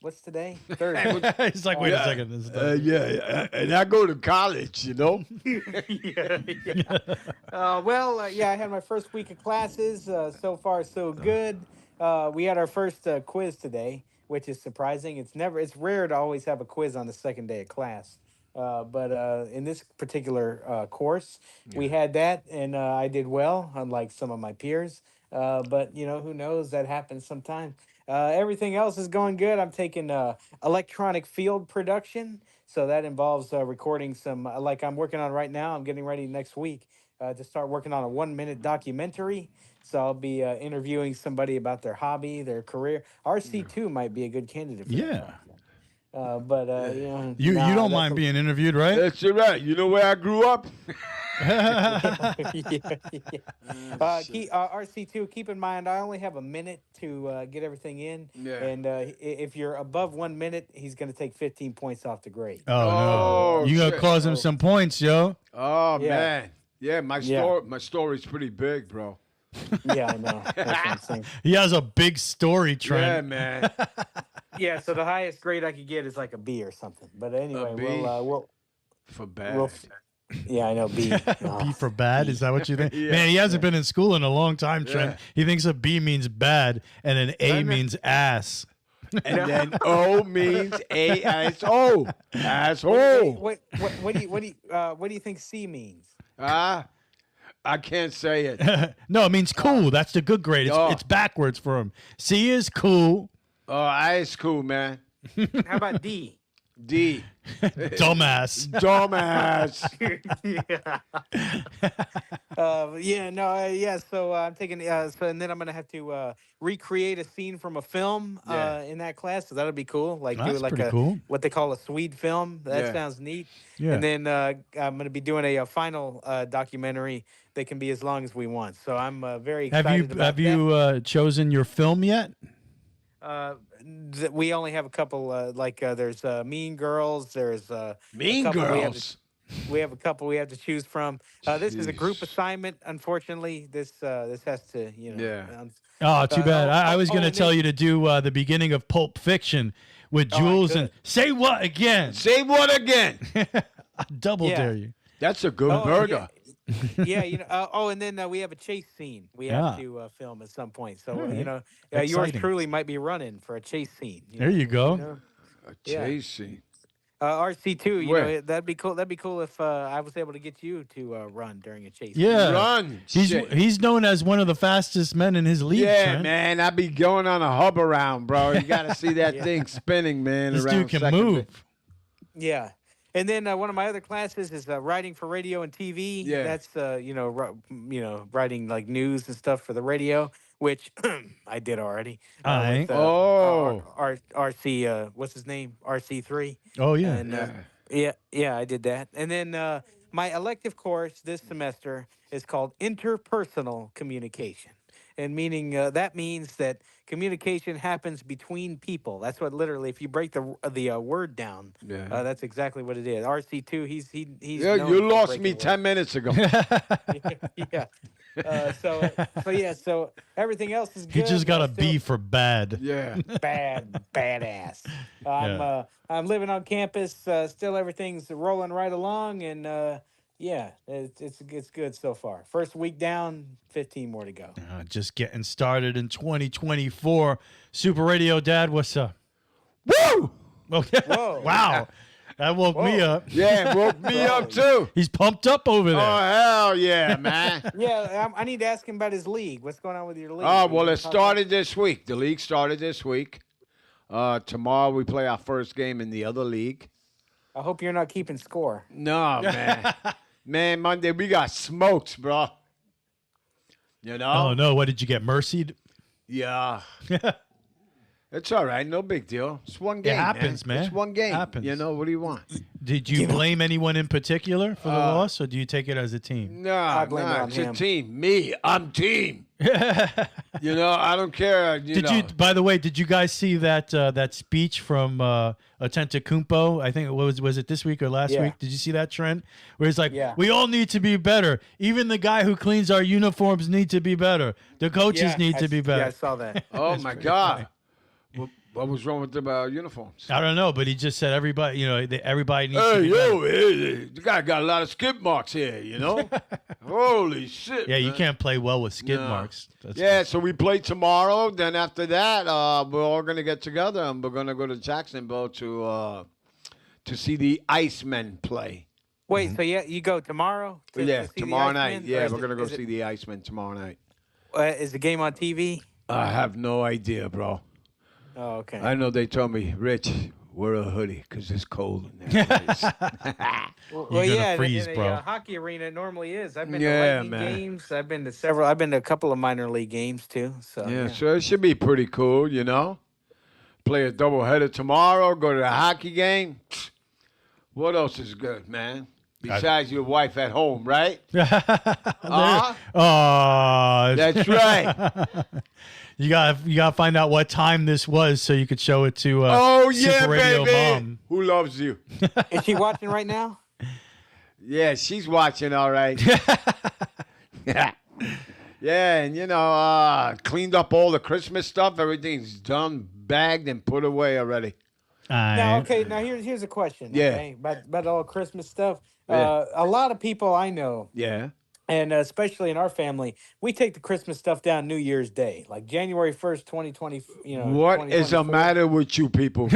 What's today? Thursday. He's like, wait a second. Yeah, and I go to college, yeah. I had my first week of classes. So far, so good. We had our first quiz today, which is surprising. It's rare to always have a quiz on the second day of class. But in this particular course, we had that, and I did well, unlike some of my peers. But who knows? That happens sometime. Everything else is going good. I'm taking electronic field production, so that involves recording some. Like I'm working on right now. I'm getting ready next week to start working on a 1-minute documentary. So I'll be interviewing somebody about their hobby, their career. RC2 might be a good candidate for that. You don't mind being interviewed, right? That's right. You know where I grew up? RC2, keep in mind, I only have a minute to get everything in. Yeah. And if you're above 1 minute, he's going to take 15 points off the grade. Oh, no. You're going to cause him some points, yo. Oh, man. Yeah, my story's pretty big, bro. Yeah, I know. That's what I'm saying. He has a big story, Trent. Yeah, man. Yeah, so the highest grade I could get is like a B or something. But anyway, we'll for bad. Yeah, I know, B. B for bad? Is that what you think? Yeah. Man, he hasn't been in school in a long time, Trent. Yeah. He thinks a B means bad and an A means ass. And then O means A-S-O. Asshole. What do you think C means? I can't say it. No, it means cool. That's the good grade. It's backwards for him. C is cool. Oh, I is cool, man. How about D? D. Dumbass. Dumbass. So I'm taking, and then I'm gonna have to recreate a scene from a film in that class. So that'll be cool. Like do That's like pretty cool. what they call a Swede film. That Yeah. sounds neat. Yeah. And then I'm gonna be doing a final documentary that can be as long as we want. So I'm very excited about Have you chosen your film yet? we only have a couple. There's Mean Girls. There's Mean a couple Girls. we have a couple we have to choose from. This is a group assignment. Unfortunately, this has to Oh, too bad. I was going to and tell then- you to do the beginning of Pulp Fiction with Jules and say what again? Say what again? I double Yeah. dare you. That's a good burger. Yeah, and then we have a chase scene we have to film at some point. So All right. yours Exciting. truly might be running for a chase scene. There you go. A chase scene. RC2, Where? that'd be cool. That'd be cool if I was able to get you to run during a chase. Yeah. Run. Shit. He's known as one of the fastest men in his league. Yeah, Trent. man. I be going on a hub around, bro. You got to see that thing spinning, man. This around dude can second move. base. Yeah. And then one of my other classes is writing for radio and TV. Yeah. That's writing like news and stuff for the radio, which I did already. Aight. RC. What's his name? RC3. Oh, yeah. And, I did that. And then my elective course this semester is called interpersonal communication. And that means that communication happens between people. That's what literally, if you break the word down, that's exactly what it is. RC2, he's Yeah, known you for lost breaking me words. 10 minutes ago. Yeah. So everything else is good. He just got but a B for bad. Yeah. badass. I'm living on campus. Still, everything's rolling right along, and it's good so far. First week down, 15 more to go. Just getting started in 2024. Super Radio Dad, what's up? Woo! Okay. Whoa. Wow. That woke me up. Yeah, woke me up too. He's pumped up over there. Oh, hell yeah, man. Yeah, I need to ask him about his league. What's going on with your league? Oh, well, it started this week. The league started this week. Tomorrow we play our first game in the other league. I hope you're not keeping score. No, man. Man, Monday we got smokes, bro. You know? Oh, no. What, did you get mercied? Yeah. It's all right. No big deal. It's one game. happens, man. It's one game. Happens. You know, what do you want? Did you blame anyone in particular for the loss, or do you take it as a team? No, blame it on it's him. a team. Me, I'm team. You know, I don't care. Did you? By the way, did you guys see that speech from Atentacumpo? I think it was it this week or last Yeah. week? Did you see that, Trent? Where he's like, Yeah. "We all need to be better. Even the guy who cleans our uniforms need to be better. The coaches need to be better." Yeah, I saw that. Oh, my God. What was wrong with the uniforms? I don't know, but he just said everybody, everybody needs Hey, to be better. the guy got a lot of skid marks here, you know? Holy shit. Yeah, you man. can't play well with skid No. marks. That's Yeah, so we play tomorrow. Then after that, we're all going to get together and we're going to go to Jacksonville to see the Icemen play. Wait, so you go tomorrow? to Yeah, see the tomorrow night. Icemen? Or Yeah, is we're it- going to go is it- see the Icemen tomorrow night. Is the game on TV? I have no idea, bro. Oh, okay. I know they told me, Rich, wear a hoodie because it's cold in that place. Well, You're gonna yeah, freeze, in a bro. Hockey arena it normally is. I've been Yeah, to Lightning man. games. I've been to several. I've been to a couple of minor league games too. So Yeah, so it should be pretty cool, you know? Play a doubleheader tomorrow, go to the hockey game. What else is good, man? Besides your wife at home, right? Oh, That's right. You gotta find out what time this was so you could show it to Oh, yeah, Super Radio baby. Mom. Who loves you? is she watching right now? Yeah, she's watching, all right. Yeah. Yeah, and, cleaned up all the Christmas stuff. Everything's done, bagged, and put away already. Now, okay. Now here's a question. Yeah. Okay, about all Christmas stuff. Yeah. A lot of people I know, Yeah. and especially in our family, we take the Christmas stuff down New Year's Day, like January 1st, 2020. What is the 2024. matter with you people?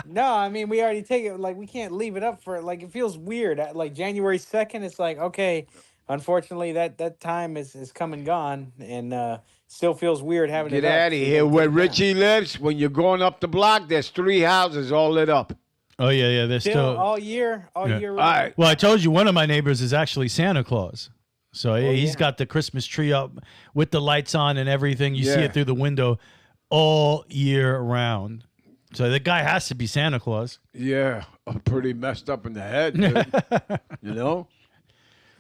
No, I mean we already take it. Like we can't leave it up for like it feels weird. Like January 2nd, it's like okay. Unfortunately, that time is come and gone, and still feels weird having Get it up. out of here. Where Richie lives, when you're going up the block, there's 3 houses all lit up. Oh yeah, they're still all year yeah. round. All right. Well, I told you one of my neighbors is actually Santa Claus. So he's got the Christmas tree up with the lights on and everything. You see it through the window all year round. So the guy has to be Santa Claus. Yeah, I'm pretty messed up in the head, dude. You know?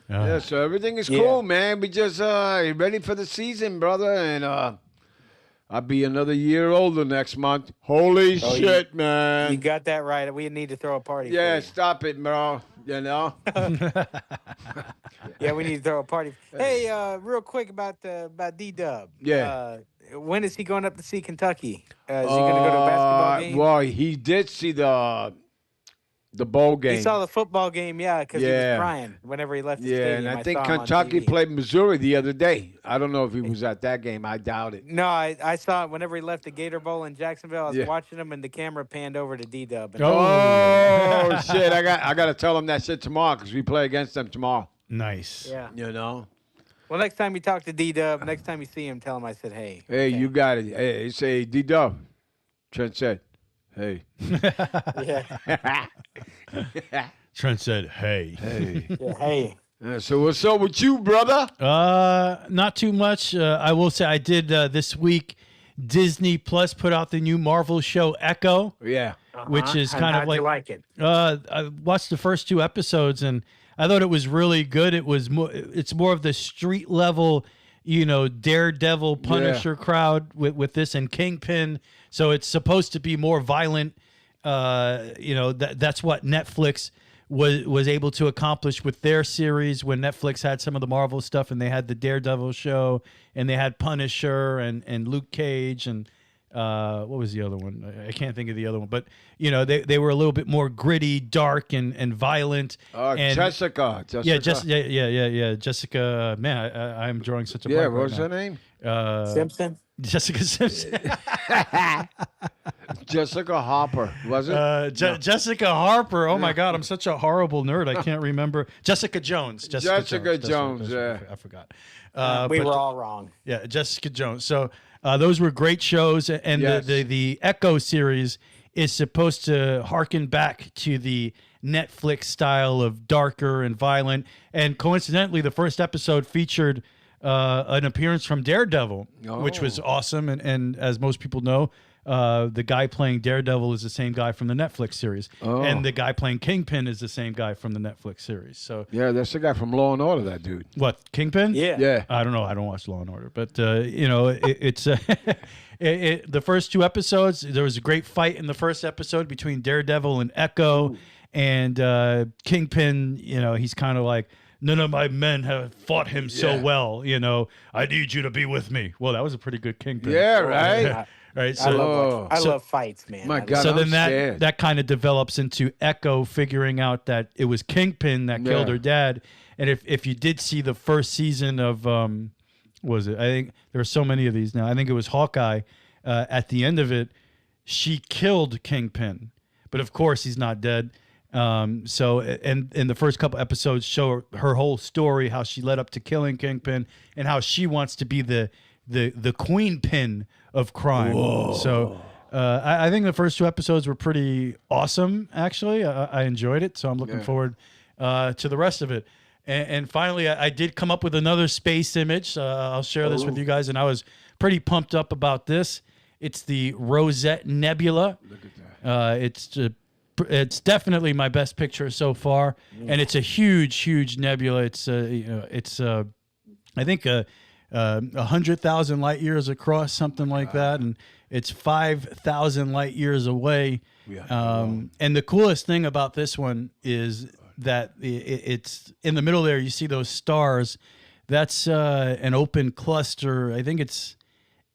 Yeah, so everything is cool, man. We just ready for the season, brother. And I'll be another year older next month. Holy shit, man. You got that right. We need to throw a party. Yeah, for you. stop it, bro. You know? Yeah, we need to throw a party. Hey, real quick about D-Dub. Yeah. When is he going up to see Kentucky? Is he going to go to a basketball game? Well, he did see the bowl game. He saw the football game, yeah, because he was crying whenever he left the stadium. And I think saw him on Kentucky TV. played Missouri the other day. I don't know if he was at that game. I doubt it. No, I saw it whenever he left the Gator Bowl in Jacksonville. I was Yeah. watching him, and the camera panned over to D-Dub. Oh, shit. I got to tell him that shit tomorrow because we play against them tomorrow. Nice. Yeah. You know? Well, next time you talk to D-Dub, next time you see him, tell him I said, hey. Hey, you got it. Hey, say D-Dub. Trent said, hey. Yeah. Trent said, hey. Yeah, hey. So what's up with you, brother? Not too much. I will say I did this week. Disney Plus put out the new Marvel show Echo. Yeah. Which is kind of How'd like you like it? I watched the first 2 episodes and I thought it was really good. It's more of the street level, Daredevil, Punisher crowd with this and Kingpin. So it's supposed to be more violent. That's what Netflix was able to accomplish with their series when Netflix had some of the Marvel stuff and they had the Daredevil show and they had Punisher and Luke Cage and what was the other one? I can't think of the other one, but they were a little bit more gritty, dark, and violent. And Jessica. Yeah, Jessica. Man, I'm drawing such a blank right what's now. her name? Simpson. Jessica Simpson. Jessica Harper, was it? Jessica Harper. Oh my God, I'm such a horrible nerd. I can't remember. Jessica Jones. Jessica Jones. Yeah, I forgot. We were all wrong. Yeah, Jessica Jones. So those were great shows, and the Echo series is supposed to harken back to the Netflix style of darker and violent. And coincidentally, the first episode featured an appearance from Daredevil, which was awesome. And as most people know, the guy playing Daredevil is the same guy from the Netflix series. And the guy playing Kingpin is the same guy from the Netflix series. So yeah, that's the guy from Law and Order, that dude. What, Kingpin? Yeah. I don't know. I don't watch Law and Order. But, it's the first 2 episodes, there was a great fight in the first episode between Daredevil and Echo. And Kingpin, he's kind of like, none of my men have fought him so well. I need you to be with me. Well, that was a pretty good Kingpin. Yeah, right? Right. So, I love fights, man. My God, so I'm then scared. that kind of develops into Echo figuring out that it was Kingpin that killed her dad. And if you did see the first season of what was it? I think there are so many of these now. I think it was Hawkeye. At the end of it, she killed Kingpin, but of course he's not dead. So in the first couple episodes show her whole story, how she led up to killing Kingpin and how she wants to be the queen pin of crime. Whoa. So I think the first 2 episodes were pretty awesome. Actually, I enjoyed it. So I'm looking forward to the rest of it. And finally, I did come up with another space image. I'll share this with you guys. And I was pretty pumped up about this. It's the Rosette Nebula. Look at that. It's definitely my best picture so far, and it's a huge nebula. It's I think 100,000 light years across, something like that, and it's 5,000 light years away. And the coolest thing about this one is that it's in the middle there. You see those stars. That's an open cluster. I think it's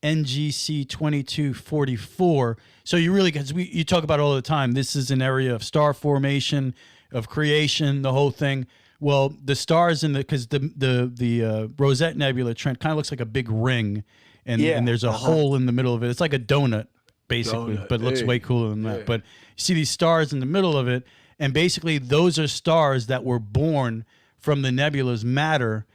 NGC 2244. So you really, because you talk about it all the time, this is an area of star formation, of creation, the whole thing. Well, the stars because the Rosette Nebula, Trent, kind of looks like a big ring, and there's a hole in the middle of it. It's like a donut, basically, but it looks way cooler than that. But you see these stars in the middle of it, and basically those are stars that were born from the nebula's matter.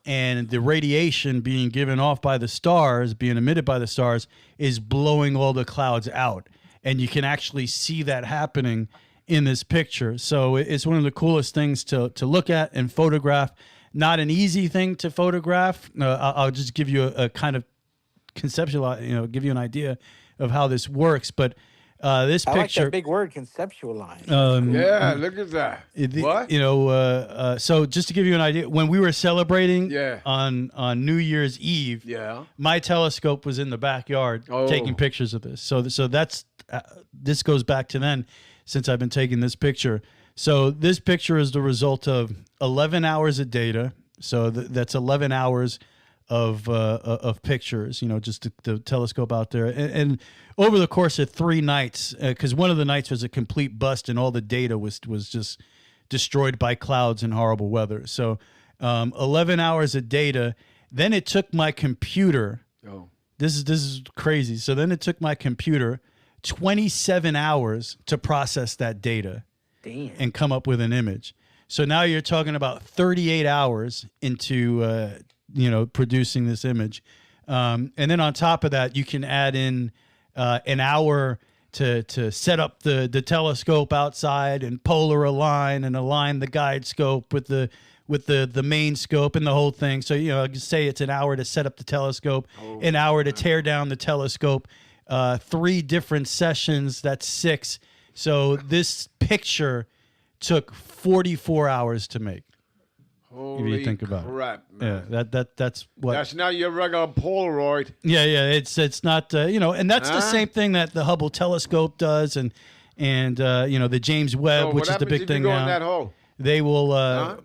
And the radiation being given off by the stars, being emitted by the stars, is blowing all the clouds out. And you can actually see that happening in this picture. So it's one of the coolest things to look at and photograph. Not an easy thing to photograph. I'll just give you a kind of conceptual, give you an idea of how this works. But this picture, I like that big word, conceptualize. Yeah, look at that. What? So just to give you an idea, when we were celebrating on New Year's Eve, my telescope was in the backyard taking pictures of this. So that's this goes back to then, since I've been taking this picture. So this picture is the result of 11 hours of data. So that's 11 hours of pictures, just the telescope out there. And over the course of 3 nights, because one of the nights was a complete bust and all the data was just destroyed by clouds and horrible weather. So 11 hours of data. Then it took my computer. This is crazy. So then it took my computer 27 hours to process that data. Damn. And come up with an image. So now you're talking about 38 hours into producing this image. And then on top of that, you can add in an hour to set up the telescope outside and polar align and align the guide scope with the main scope and the whole thing. So, say it's an hour to set up the telescope, an hour to tear down the telescope, 3 different sessions, that's 6. So this picture took 44 hours to make. Holy if you think about crap, it. man. Yeah, that's what. That's not your regular Polaroid. Yeah, it's not and that's the same thing that the Hubble telescope does, and the James Webb, which is the big thing now. now. In that hole? They will.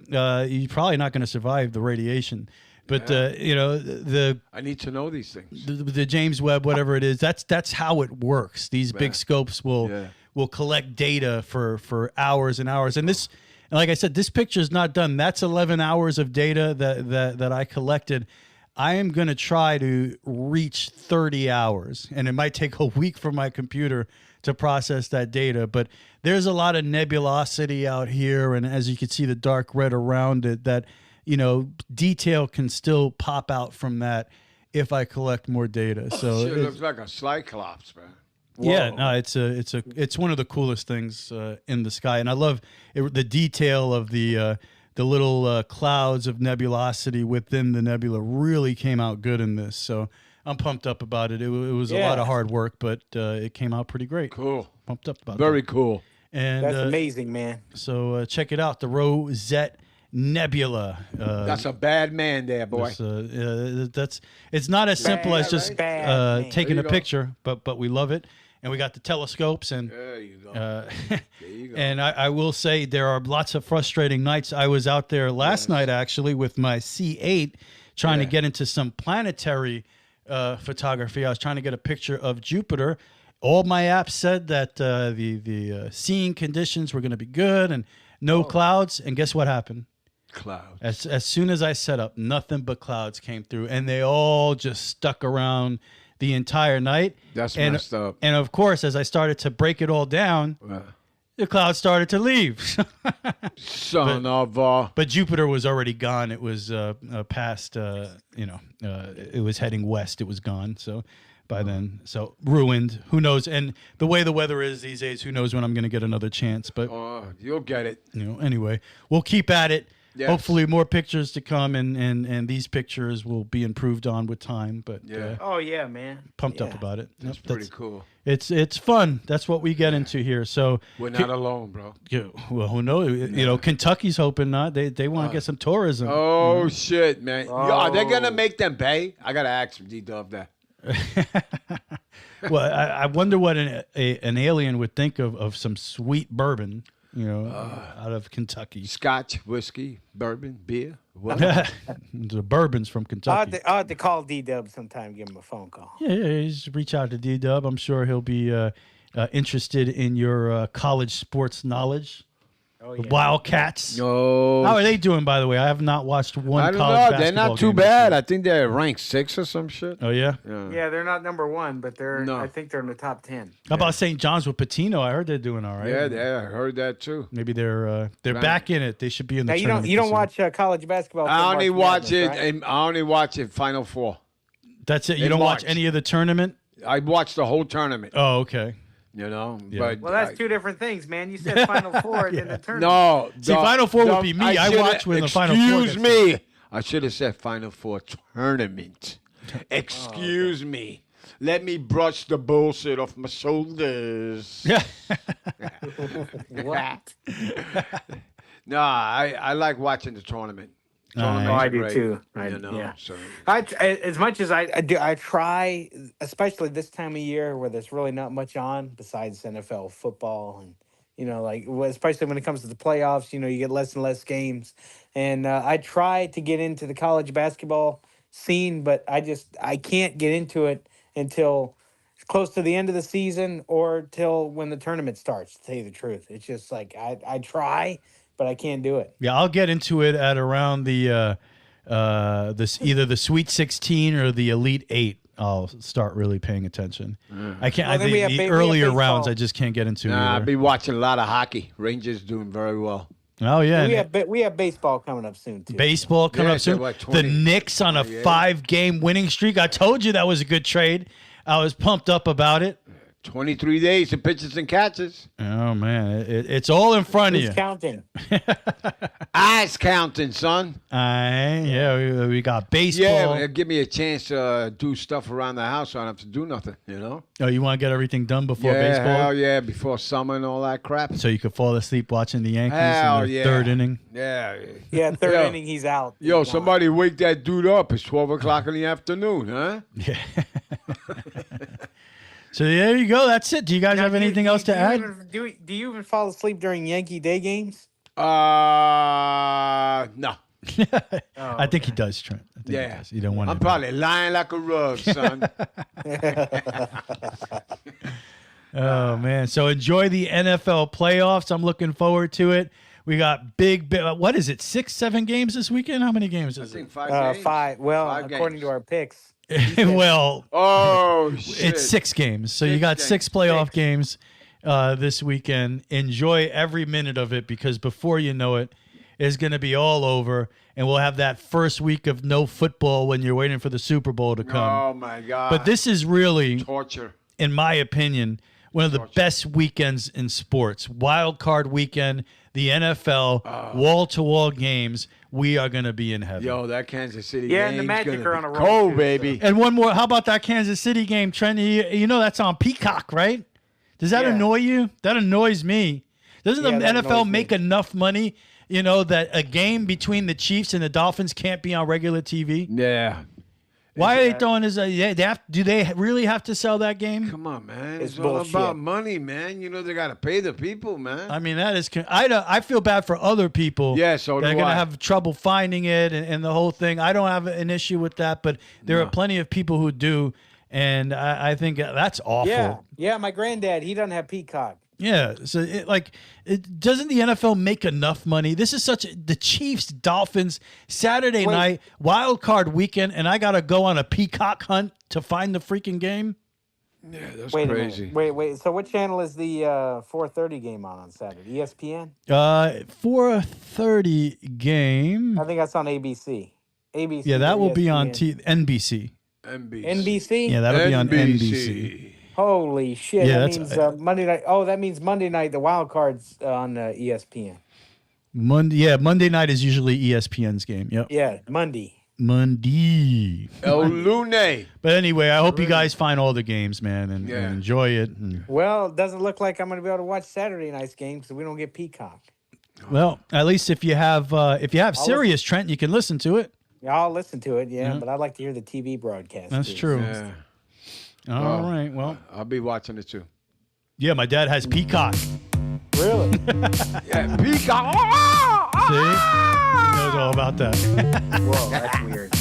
You're probably not going to survive the radiation. But I need to know these things. The James Webb, whatever it is, that's how it works. These big scopes will collect data for hours and hours. And this, like I said, this picture is not done. That's 11 hours of data that I collected. I am going to try to reach 30 hours, and it might take a week for my computer to process that data. But there's a lot of nebulosity out here, and as you can see, the dark red around it, that detail can still pop out from that if I collect more data. So it looks like a cyclops, man. Whoa. Yeah, no, it's one of the coolest things in the sky, and I love the detail of the little clouds of nebulosity within the nebula. Really came out good in this, so I'm pumped up about it. It was a lot of hard work, but it came out pretty great. Cool. Pumped up about Very that. cool. And that's amazing, man. So check it out, the Rosette Nebula. That's a bad man there, boy. It's not as simple as just taking a picture, but we love it. And we got the telescopes, and there you go. There you go. And I will say there are lots of frustrating nights. I was out there last night actually with my C8 trying to get into some planetary photography. I was trying to get a picture of Jupiter. All my apps said that the seeing conditions were going to be good and no clouds. And guess what happened? Clouds. As soon as I set up, nothing but clouds came through, and they all just stuck around the entire night. That's messed up. And of course, as I started to break it all down, the clouds started to leave. But Jupiter was already gone. It was past. It was heading west. It was gone. So by then, so ruined. Who knows? And the way the weather is these days, who knows when I'm going to get another chance? But you'll get it. Anyway, we'll keep at it. Yes. Hopefully more pictures to come, and these pictures will be improved on with time. But oh yeah, man, pumped up about it. That's pretty cool. It's fun. That's what we get into here. So we're not alone, bro. Well, who knows? Kentucky's hoping not. They want to get some tourism. Oh shit, man! Are they gonna make them pay? I gotta ask D-Dub that. Well, I wonder what an alien would think of some sweet bourbon. Out of Kentucky. Scotch, whiskey, bourbon, beer. The bourbon's from Kentucky. I'll have to call D-Dub sometime, give him a phone call. Yeah, just reach out to D-Dub. I'm sure he'll be interested in your college sports knowledge. Oh, the Wildcats. Oh, how are they doing, by the way? I have not watched one I don't college know. basketball They're not too game bad. I think they're ranked 6 or some shit. Oh, yeah? Yeah, they're not number 1, but I think they're in the top 10. How about St. John's with Patino? I heard they're doing all right. Yeah, I heard that too. Maybe they're back in it. They should be in the now, tournament. You don't watch college basketball. I only watch it. Right? I only watch it Final Four. That's it. You don't watch any of the tournament? I watched the whole tournament. Oh, okay. You know, Yeah. but Well, that's two different things, man. You said Final Four and then the tournament. No, See, Final Four would be me. I watch when the Final Four Excuse me. I should have said Final Four tournament. Excuse me. Let me brush the bullshit off my shoulders. Yeah. What? No, I like watching the tournament. I do Great, too. you know, Yeah. so. As much as I do, I try, especially this time of year where there's really not much on besides NFL football, and especially when it comes to the playoffs, you get less and less games, and I try to get into the college basketball scene, but I can't get into it until close to the end of the season or till when the tournament starts. To tell you the truth, it's just like I try, but I can't do it. Yeah, I'll get into it at around the either the Sweet 16 or the Elite 8. I'll start really paying attention. I can't. Well, I then we think have the ba- we have earlier baseball. rounds I just can't get into. Nah, I'll either. be watching a lot of hockey. Rangers doing very well. Oh yeah, We have baseball coming up soon too. baseball coming Yeah, up soon. so what, The 20, Knicks on a 5-game winning streak. I told you that was a good trade. I was pumped up about it. 23 days of pitches and catches. Oh man, it's all in front of Who's you. counting? Eyes counting, son. Yeah, we got baseball. Yeah, it'll give me a chance to do stuff around the house so I don't have to do nothing, you know? Oh, you want to get everything done before Yeah, baseball? hell yeah, before summer and all that crap. So you could fall asleep watching the Yankees Hell in the yeah. third inning. Yeah. Yeah, third Yo. inning, he's out. Yo, He's gone. somebody wake that dude up. It's 12 o'clock in the afternoon, huh? Yeah. So there you go. That's it. Do you guys have anything else to add? Do you even fall asleep during Yankee Day games? No. I think he does, Trent. I think he Yeah. does. You don't want I'm to. probably lying like a rug, son. Oh man! So enjoy the NFL playoffs. I'm looking forward to it. We got big. What is it? 6, 7 games this weekend? How many games is I think it? 5 games. 5. Well, 5 according games. to our picks. Well, Oh, shit. it's 6 games. So you 6 got games. 6 playoff games this weekend. Enjoy every minute of it because before you know it, it's going to be all over, and we'll have that first week of no football when you're waiting for the Super Bowl to come. Oh, my God. But this is really, torture. in my opinion, one of the best weekends in sports. Wild card weekend, the NFL, wall-to-wall games. We are going to be in heaven. Yo, that Kansas City Yeah, game's and the Magic gonna are be on a roll, cold, too, baby. And one more. How about that Kansas City game, Trent? You know that's on Peacock, right? Does that Yeah. annoy you? That annoys me. Doesn't Yeah, the that NFL annoys me. make enough money, that a game between the Chiefs and the Dolphins can't be on regular TV? Yeah. Why are they throwing this? Do they really have to sell that game? Come on, man. It's It's all bullshit. about money, man. You know, they got to pay the people, man. I mean, that is. I feel bad for other people. Yeah, so that are do going to I. have trouble finding it and the whole thing. I don't have an issue with that, but there are plenty of people who do, and I think that's awful. Yeah, my granddad, he doesn't have Peacock. Yeah, so doesn't the NFL make enough money? This is the Chiefs, Dolphins, Saturday night, wild card weekend, and I got to go on a peacock hunt to find the freaking game? Yeah, that's Wait crazy. a minute. Wait. So what channel is the 4:30 game on Saturday? ESPN? 4:30 game. I think that's on ABC. ABC. Yeah, that or will be on ESPN. NBC. NBC? Yeah, that'll be on NBC. Holy shit! Yeah, that that's- means Monday night. Oh, that means Monday night. The wild cards on ESPN. Monday night is usually ESPN's game. Yep. Yeah, Monday. El Lune. But anyway, I hope you guys find all the games, man, and enjoy it. And, Well, it doesn't look like I'm going to be able to watch Saturday night's game because we don't get Peacock. well, at least if you have Sirius, Trent, you can listen to it. Yeah, I'll listen to it. Yeah, Yeah. but I'd like to hear the TV broadcast. That's too. true. Yeah. All right. Well, I'll be watching it too. yeah, my dad has Peacock. Really? Yeah, Peacock. See? He knows all about that. Whoa, that's weird.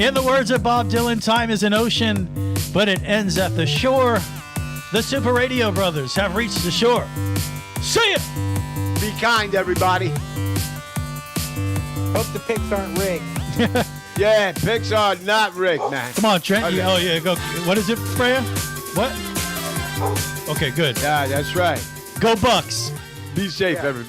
In the words of Bob Dylan, time is an ocean, but it ends at the shore. The Super Radio Brothers have reached the shore. See it! Be kind, everybody. Hope the picks aren't rigged. Yeah, picks are not rigged, man. Come on, Trent. Okay. Oh, yeah, go. What is it, Freya? What? Okay, good. Yeah, that's right. Go Bucks. Be safe, everybody.